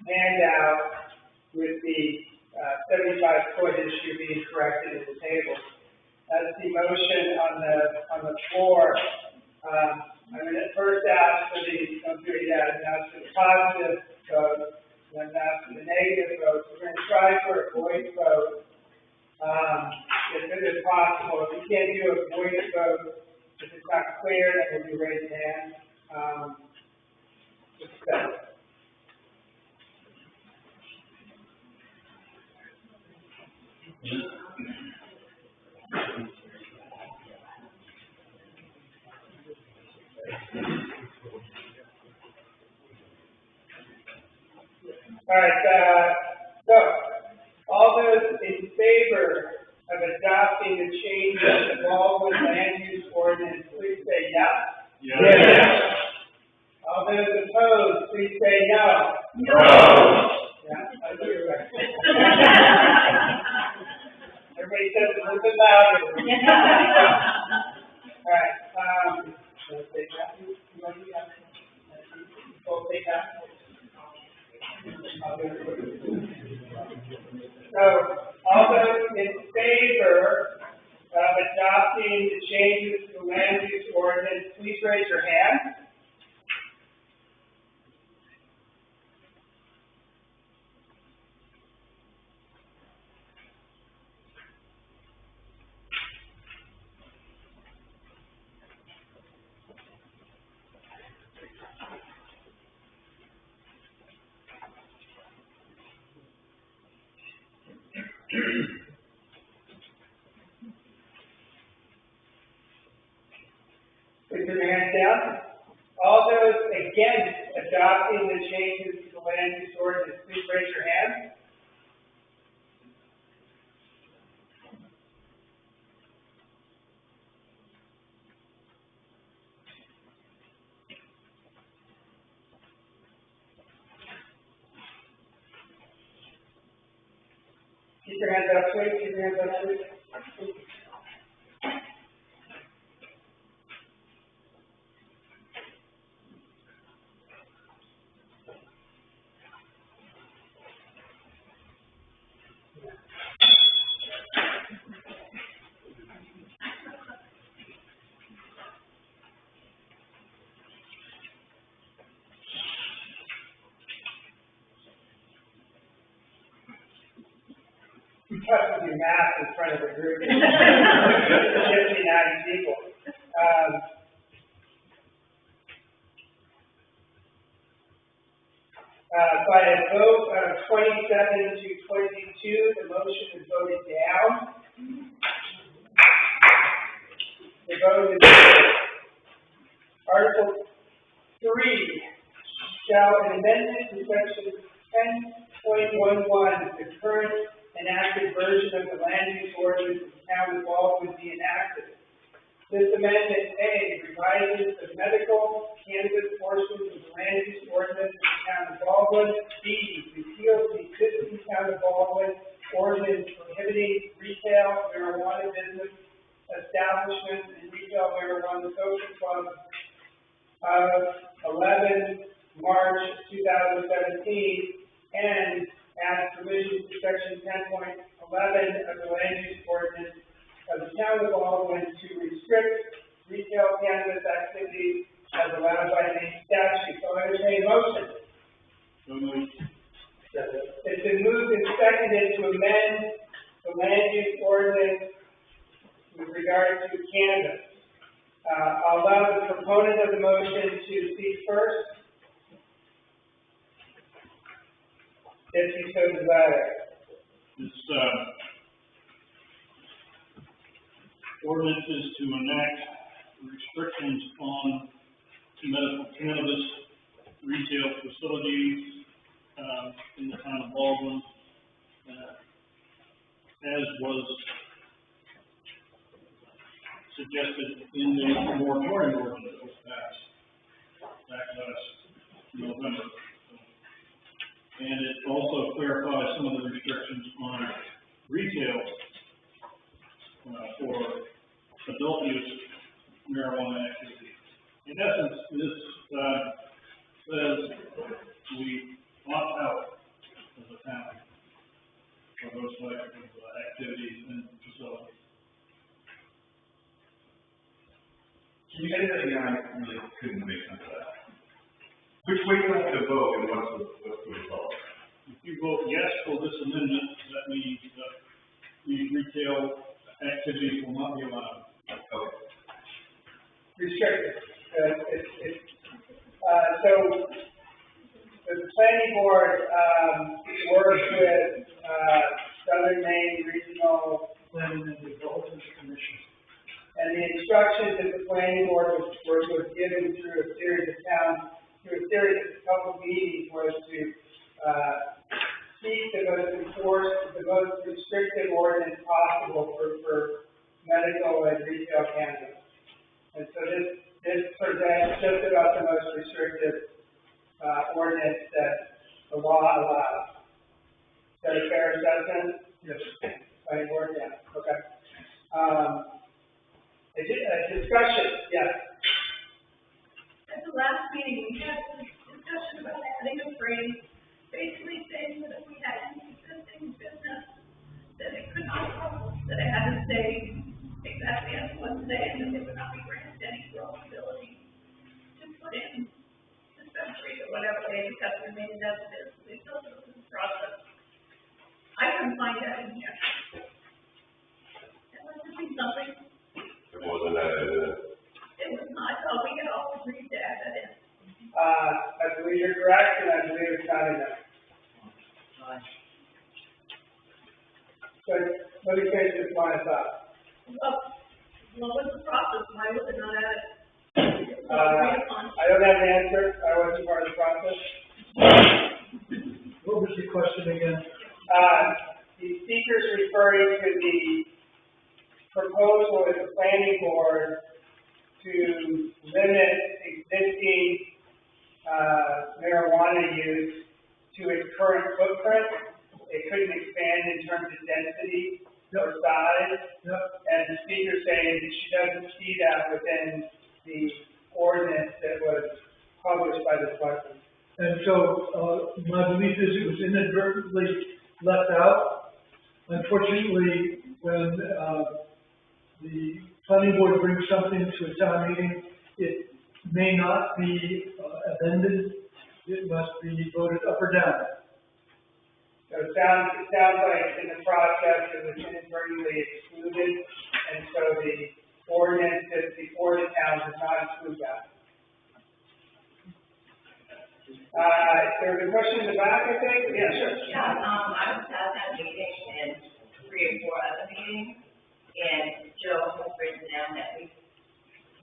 handout with the 75-foot issue being corrected in the table. That's the motion on the floor. I'm going to first ask for ask for the positive vote, then ask for the negative vote. We're going to try for a voice vote, if it is possible. If you can't do a voice vote, if it's not clear, then we'll do raised hand. All right, so all those in favor of adopting the changes involved with land use ordinance, please say yes. Yes. All those opposed, please say no. No. Yeah, I do it right. Everybody says it a little bit louder. All right, let's take that. You want to do that? We'll take that. So, all those in favor of adopting the changes to land use ordinance, please raise your hand. Put your hands down. All those against adopting the changes to the land use ordinance, please raise your hand. Keep your hands up, please. Keep your hands up, please. You have to do math in front of a group of 50, 90 people. By a vote of 27 to 22, the motion is voted down. The vote is Article 3, shall an amendment to section 10.11 of the current enacted version of the land use ordinance of the town of Baldwin be enacted. This amendment, A, revises the medical cannabis portions of the land use ordinance of the town of Baldwin. B, repeals the existing town of Baldwin ordinance prohibiting retail marijuana business establishments and retail marijuana social clubs of 11 March 2017, and adds provisions to section 10.11 of the land use ordinance of the town of Baldwin to restrict retail cannabis activities as allowed by the statute. So I entertain a motion. It's been moved and seconded to amend the land use ordinance with regard to cannabis. I'll allow the proponent of the motion to speak first, if you so desire. This, ordinance is to enact restrictions on medical cannabis retail facilities, in the town of Baldwin, as was suggested in the moratorium ordinance that was passed back last November. And it also clarifies some of the restrictions on retail, for adult use marijuana activity. In essence, this, says we opt out as a town for those types of activities and facilities. Can you say that again? I really couldn't make sense of that. Which way do you have to vote and what's the result? If you vote yes for this amendment, that means that these retail activities will not be allowed. Okay. Restricted. So the planning board, works with, Southern Maine Regional Planning and Development Commission. And the instructions that the planning board was given through a series of couple meetings was to, seek the most restrictive ordinance possible for medical and retail cannabis. And so this presents just about the most restrictive, ordinance that the law allows. Is that a fair assessment? Yes. Planning board, yeah, okay. A discussion, yes. At the last meeting, we had a discussion about adding a phrase, basically saying that if we had any existing business, that it could not grow, that it had to stay exactly as it was today, and that they would not be granted any growth ability to put in dispensaries or whatever they have remained as it is. They still go through the process. I couldn't find that in here. That was missing something. It wasn't added in. It was not, oh, we had all agreed to add that in. I believe you're correct, and I believe it's not in there. So, let me finish this line of thought. What was the process? Why was it not added? I don't have an answer. I wasn't part of the process. What was the question again? The speaker's referring to the proposal of the planning board to limit existing, marijuana use to its current footprint. It couldn't expand in terms of density or size. Yep. And the speaker's saying that she doesn't see that within the ordinance that was published by the selectmen. And so, my belief is it was inadvertently left out. Unfortunately, when, the planning board brings something to a town meeting, it may not be amended. It must be voted up or down. So it sounds like in the process it was inadvertently excluded, and so the ordinance that's before the town does not include that. There was a question in the back, I think? Yeah, sure. Yeah, I was at that meeting and 3 or 4 other meetings, and Joe has written down at least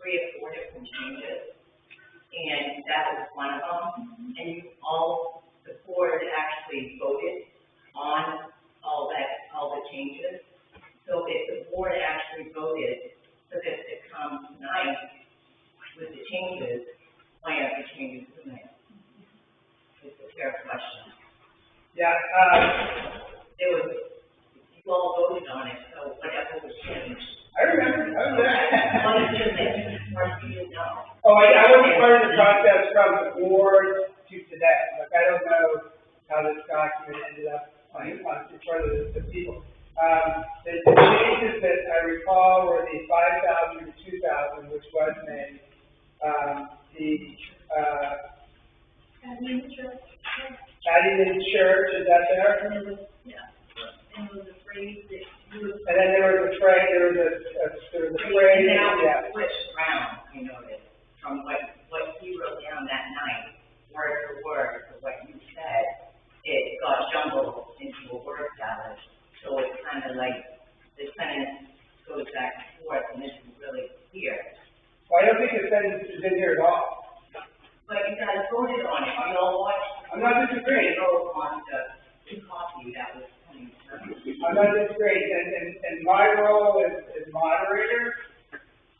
3 or 4 different changes, and that was one of them. And the board actually voted on all the changes. So if the board actually voted for this to come tonight with the changes, why aren't the changes in there? It's a fair question. Yeah, You all voted on it, so whatever was changed. I remember. What did you think? What do you know? Oh, I wasn't part of the process from the board to today. Like, I don't know how this document ended up in front of the people. The changes that I recall were the 5,000 to 2,000, which was made. Adding in church, is that there? Yeah. And it was a phrase that you would. And then there was a phrase, Now, yeah. switched around, I noticed, from what he wrote down that night, word for word, to what you said, it got jumbled into a word salad. So it's kind of like, the sentence goes back and forth, and it's really clear. Well, I don't think the sentence is in here at all. But you guys voted on it, you all watched. I'm not disagreeing. Vote on the copy that was coming. I'm not disagreeing, and my role as moderator,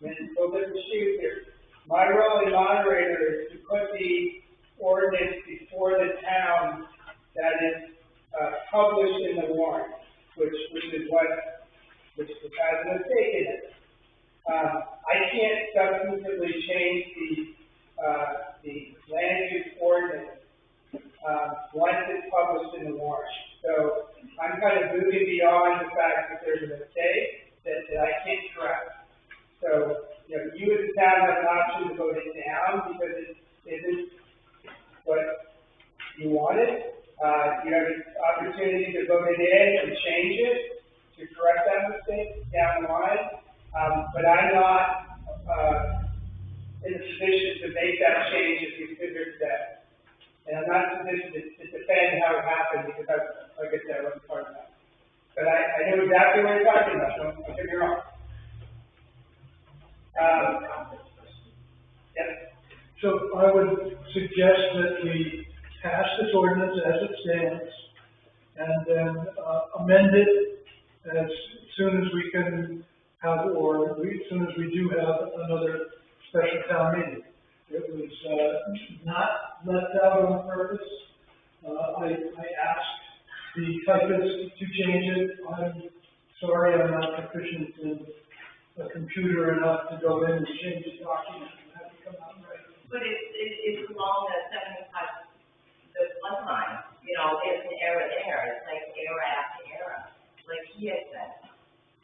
and go different shoes here. My role as moderator is to put the ordinance before the town that option to vote it down because it isn't what you wanted. You have an opportunity to vote it in and change it to correct that mistake down the line. But I'm not, in a position to make that change if you figure that. And I'm not in a position to defend how it happened because like I said, I wasn't part of that. But I know exactly what you're talking about, don't get me wrong. Yeah. So I would suggest that we pass this ordinance as it stands and then amend it as soon as we can have, as soon as we do have another special town meeting. It was not left out on purpose. I asked the typist to change it. I'm sorry, I'm not proficient in a computer enough to go in and change the document and have it come out right. But it's along the 75, the flood line, you know, there's an error there, it's like error after error, like he had said.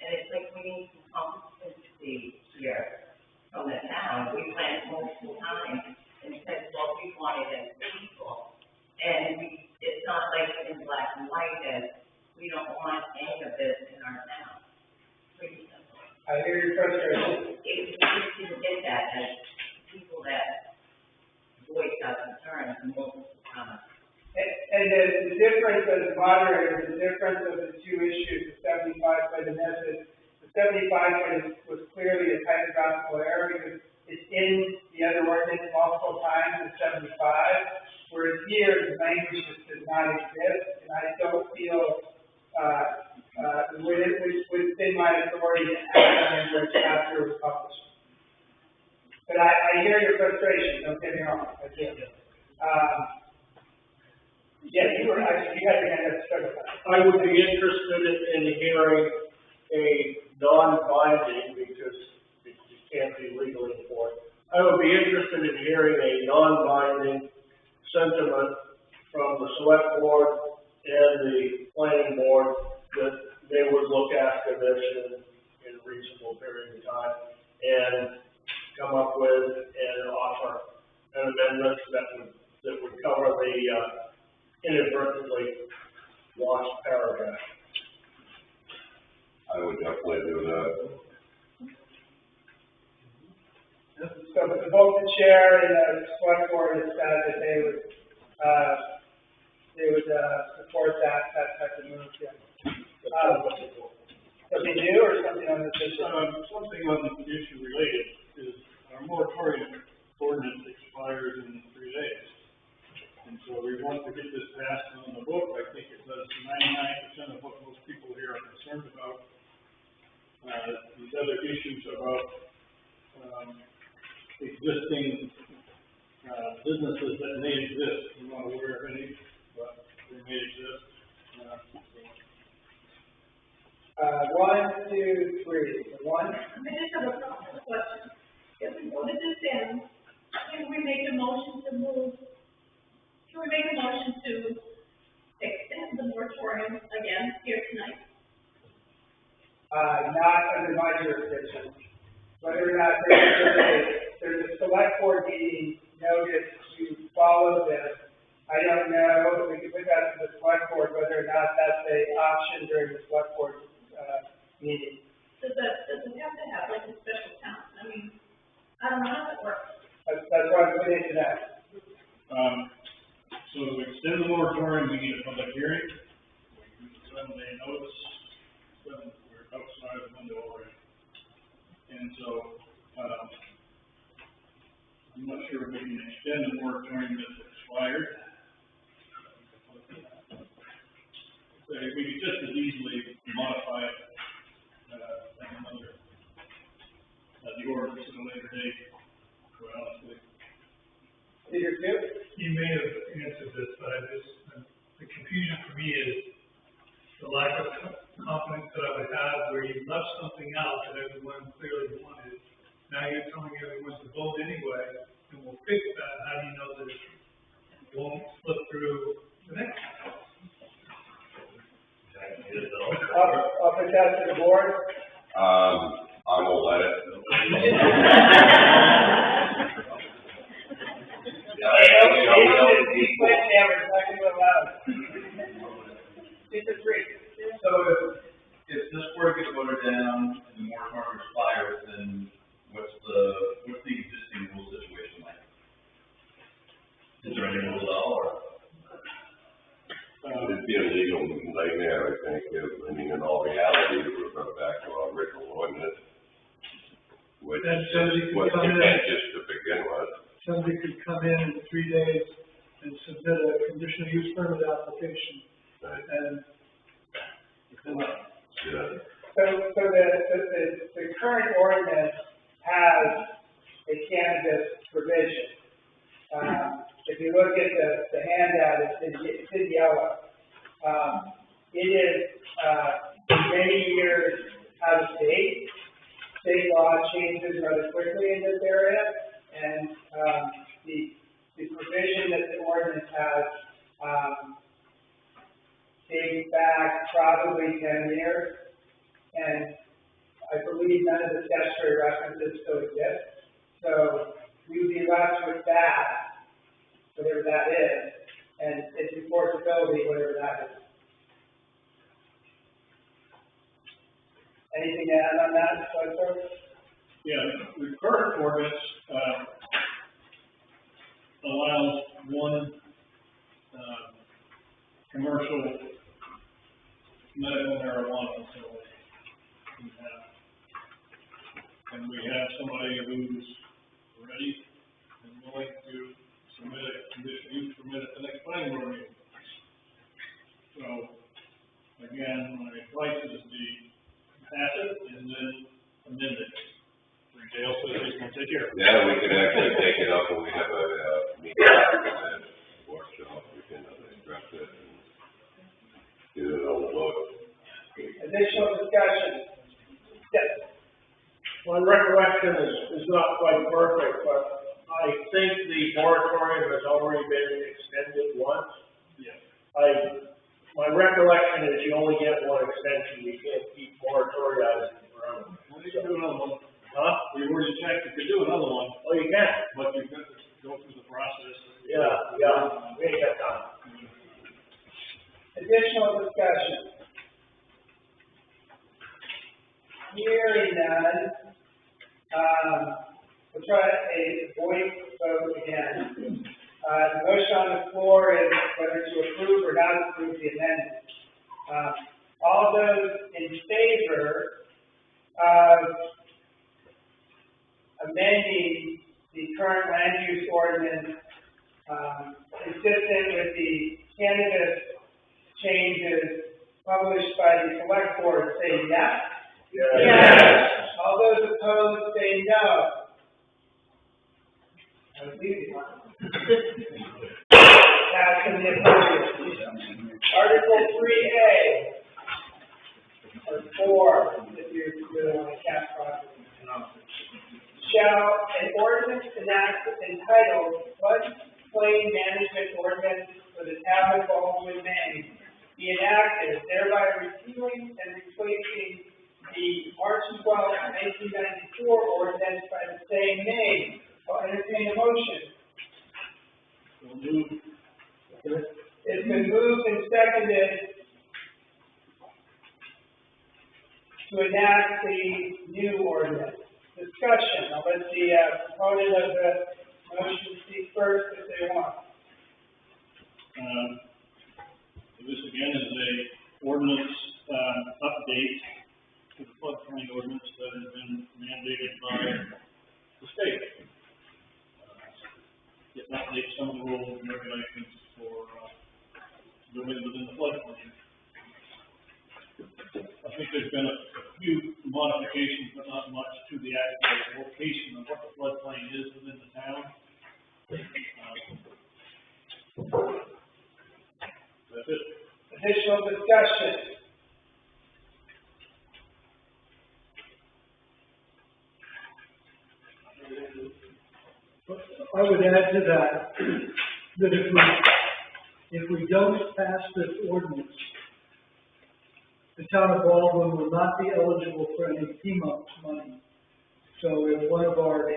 And it's like we need some consistency here from the town. We went multiple times and said, well, we want it as equal. And it's not like in black and white that we don't want any of this in our town. Pretty simple. I hear your frustration. We just didn't get that as people that voice our concerns multiple times. And the difference as moderator, the difference of the two issues, the 75 foot and this, the 75 foot was clearly a typographical error because it's in the other ordinance multiple times, the 75, whereas here, the language just does not exist, and I don't feel, within my authority to act on language after it was published. But I hear your frustration, don't get me wrong, I do. Yeah, you had your hand up, start with that. I would be interested in hearing a non-binding, because it can't be legally enforced. I would be interested in hearing a non-binding sentiment from the select board and the planning board that they would look after this in a reasonable period of time and come up with and offer an amendment that would cover the inadvertently lost paragraph. I would definitely do that. So both the chair and the select board has said that they would support that type of move, yeah. Something new or something on this issue? Something on the issue related is our moratorium ordinance expires in 3 days. And so we want to get this passed on the book. I think it does 99% of what most people here are concerned about. These other issues about existing businesses that may exist. We're not aware of any, but they may exist. 1, 2, 3. One. I just have a question. If we voted this in, can we make a motion to move? Can we make a motion to extend the moratorium again here tonight? Not under my jurisdiction. Whether or not there's a select board meeting notice to follow this, I don't know. We can put that to the select board whether or not that's an option during the select board meeting. Does it have to have like a special town? I mean, I don't know how that works. That's why I'm putting it to that. So to extend the moratorium, we need a public hearing. We need a 7-day notice. We're outside of the window already. And so, I'm not sure if we can extend the moratorium that's expired. So we could just as easily modify it, the ordinance at a later date, quite honestly. You may have answered this, but the confusion for me is the lack of confidence that I would have where you left something out that everyone clearly wanted. Now you're telling everyone to vote anyway, and we'll fix that. How do you know that it won't slip through the next time? I'll put that to the board. I will let it. which And somebody could was come in. contentious to begin with. Somebody could come in 3 days and submit a conditional use permit application Right. and Yeah. So the current ordinance has a cannabis provision. If you look at the handout, it's in yellow. It is, many years out of date. State law changes rather quickly in this area, and, the provision that the ordinance has, dates back probably 10 years, and I believe none of the statutory references still exist. So we would be left with that, whatever that is, and its enforceability, whatever that is. Anything to add on that, Selector? Yeah, the current ordinance, allows one, commercial medical marijuana facility. And we have somebody who's ready and willing to submit a conditional use permit at the next planning board meeting. So, again, my advice is to pass it and then amend it. Dale says he's gonna take care of it. Yeah, we could actually take it up when we have a, meeting after that workshop, we can address it and get it on the book. Additional discussion? Yes. My recollection is not quite perfect, but I think the moratorium has already been extended once. Yes. My recollection is you only get one extension, you can't keep moratorium forever. Well, you can do another one. Huh? We already checked, you could do another one, Oh, you can? but you've got to go through the process. Yeah, we ain't got time. Additional discussion? Hearing none, we'll try a voice vote again. The motion on the floor is whether to approve or not approve the amendment. All those in favor of amending the current land use ordinance, consistent with the cannabis changes published by the select board, say yes. Yes. All those opposed, say no. That was easy, huh? That's in the affirmative. Article 3A, or 4, if you really want to cast property. Shall an ordinance enacted entitled Floodplain Management Ordinance for the Town of Baldwin, Maine be enacted, thereby repealing and replacing the March 12, 1994 ordinance by the same name? I'll entertain a motion. It's been moved and seconded to enact the new ordinance. Discussion. I'll let the proponent of the motion speak first if they want. This again is a ordinance, update to the floodplain ordinance that has been mandated by the state. It updates some of the rules and regulations for, living within the floodplain. I think there's been a few modifications, but not much to the actual location of what the floodplain is within the town. That's it. Additional discussion. I would add to that, that if we don't pass this ordinance, the town of Baldwin will not be eligible for any FEMA money. So if one of our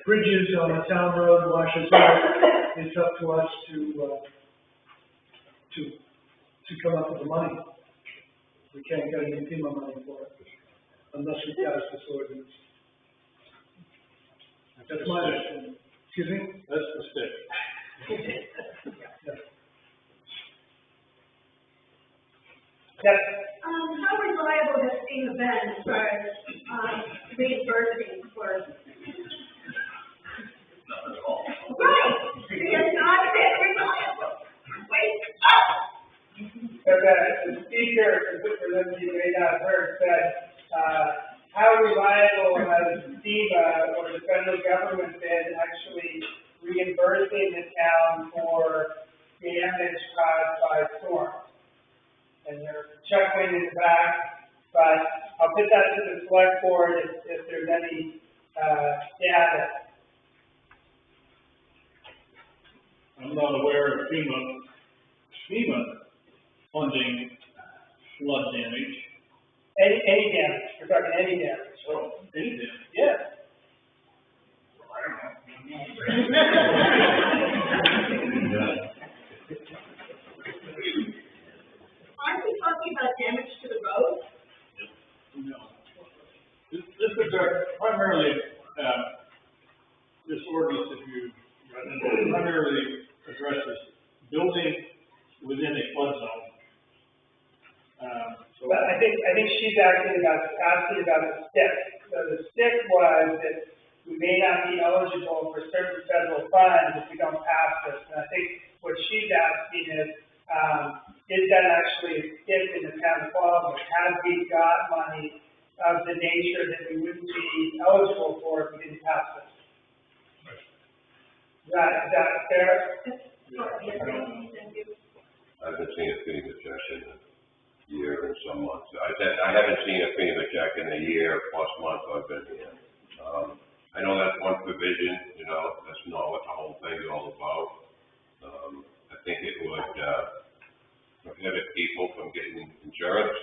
bridges on a town road washes out, it's up to us to come up with the money. We can't get any FEMA money for it unless we pass this ordinance. That's my understanding. Excuse me? That's the stick. Yes. How reliable has FEMA been as far as, reimbursing for. Right, it's not that reliable. Wait up. So the speaker, for those of you who may not have heard, said, how reliable has FEMA or the federal government been actually reimbursing the town for damage caused by storms? And they're chuckling in the back, but I'll put that to the select board if there's any, data. I'm not aware of FEMA funding flood damage. Any damage, we're talking any damage. Oh, any damage? Yeah. Aren't we talking about damage to the road? No. This is primarily, this ordinance, if you, primarily addresses building within a flood zone. But I think she's asking about the stick. So the stick was that we may not be eligible for certain federal funds if we don't pass this. And I think what she's asking is that actually a stick in the town of Baldwin? Have we got money of the nature that we wouldn't be eligible for if we didn't pass this? Is that fair? I haven't seen a FEMA check in a year and some months. I haven't seen a FEMA check in a year plus month I've been here. I know that's one provision, that's not what the whole thing is all about. I think it would, prohibit people from getting insurance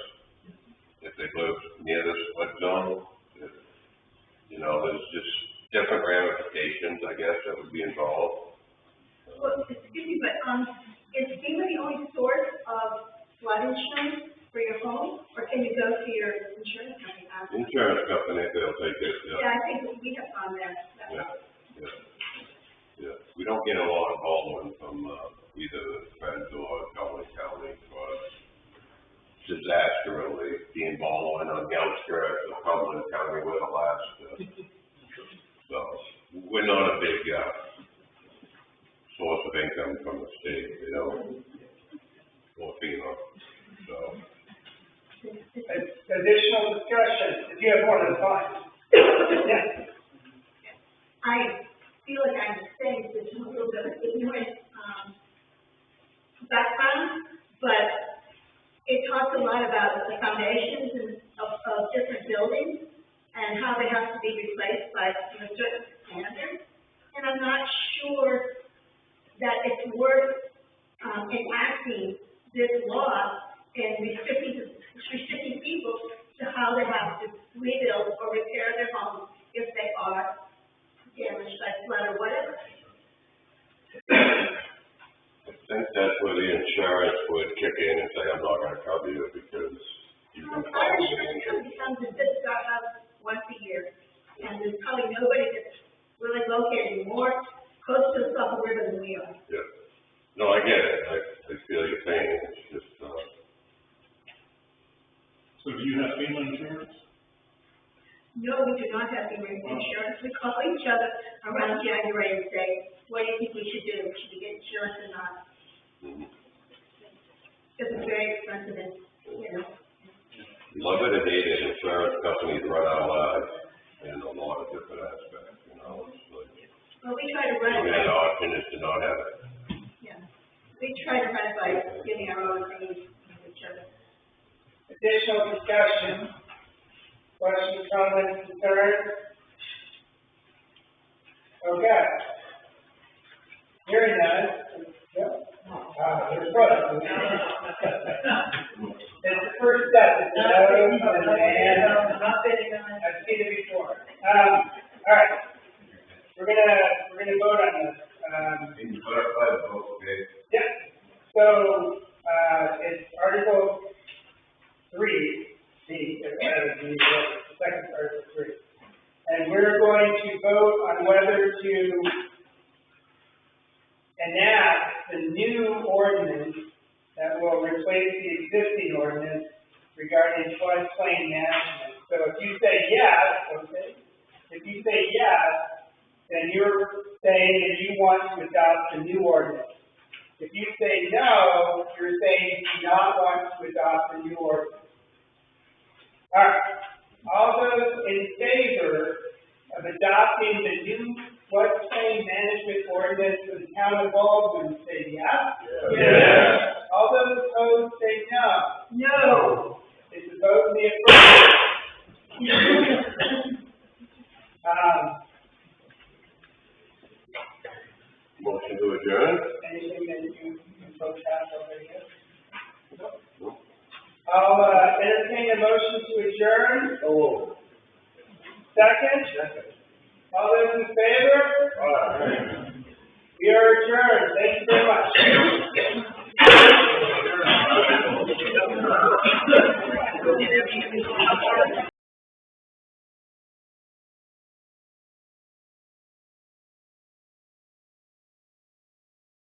if they live near this flood zone. There's just different ramifications, I guess, that would be involved. Well, excuse me, but, is FEMA the only source of flood insurance for your home, or can you go to your insurance company? Insurance company, they'll take it, Yeah, I think we have gone there. Yeah. We don't get a lot of Baldwin from, either the Friends or Cumberland County for disaster relief, being Baldwin on the outskirts of Cumberland County, we're the last, so, we're not a big, source of income from the state, or FEMA, so. Additional discussion, if you have more, that's fine. Yeah. I feel like I'm saying this is a little bit of ignorant, background, but it talks a lot about the foundations of different buildings and how they have to be replaced by certain standards. And I'm not sure that it's worth, enacting this law and restricting people to how they have to rebuild or repair their homes if they are damaged by flood or whatever. I think that's where the insurance would kick in and say, I'm not gonna cover you because you can Our insurance company comes and visits our house once a year, and there's probably nobody that's really located more close to the Suffolk River than we are. Yeah. No, I get it. I feel your pain. It's just, So do you have FEMA insurance? No, we do not have FEMA insurance. We call each other around January and say, what do you think we should do? Should we get insurance or not? Because it's very expensive, love it or hate it, insurance companies run our lives in a lot of different aspects, it's like. Well, we try to run it. The only option is to not have it. Yeah. We try to run it by giving our own opinions to each other. Additional discussion, questions, comments, concerns? Okay. Hearing none, yep. There's front. It's the first step, it's the nose and the hand. I've seen it before. All right. We're gonna vote on this. Can you clarify the vote, okay? Yep. So, it's Article 3, the second Article 3. And we're going to vote on whether to enact the new ordinance that will replace the existing ordinance regarding floodplain management. So if you say yes, okay, if you say yes, then you're saying that you want to adopt a new ordinance. If you say no, you're saying you do not want to adopt a new ordinance. All right, all those in favor of adopting the new floodplain management ordinance for the town of Baldwin, say yes. Yes. All those opposed, say no. No. It's a vote in the affirmative. Motion to adjourn? Anything that you folks have over here? I'll, entertain a motion to adjourn. Oh. Second? All those in favor? We are adjourned. Thank you very much.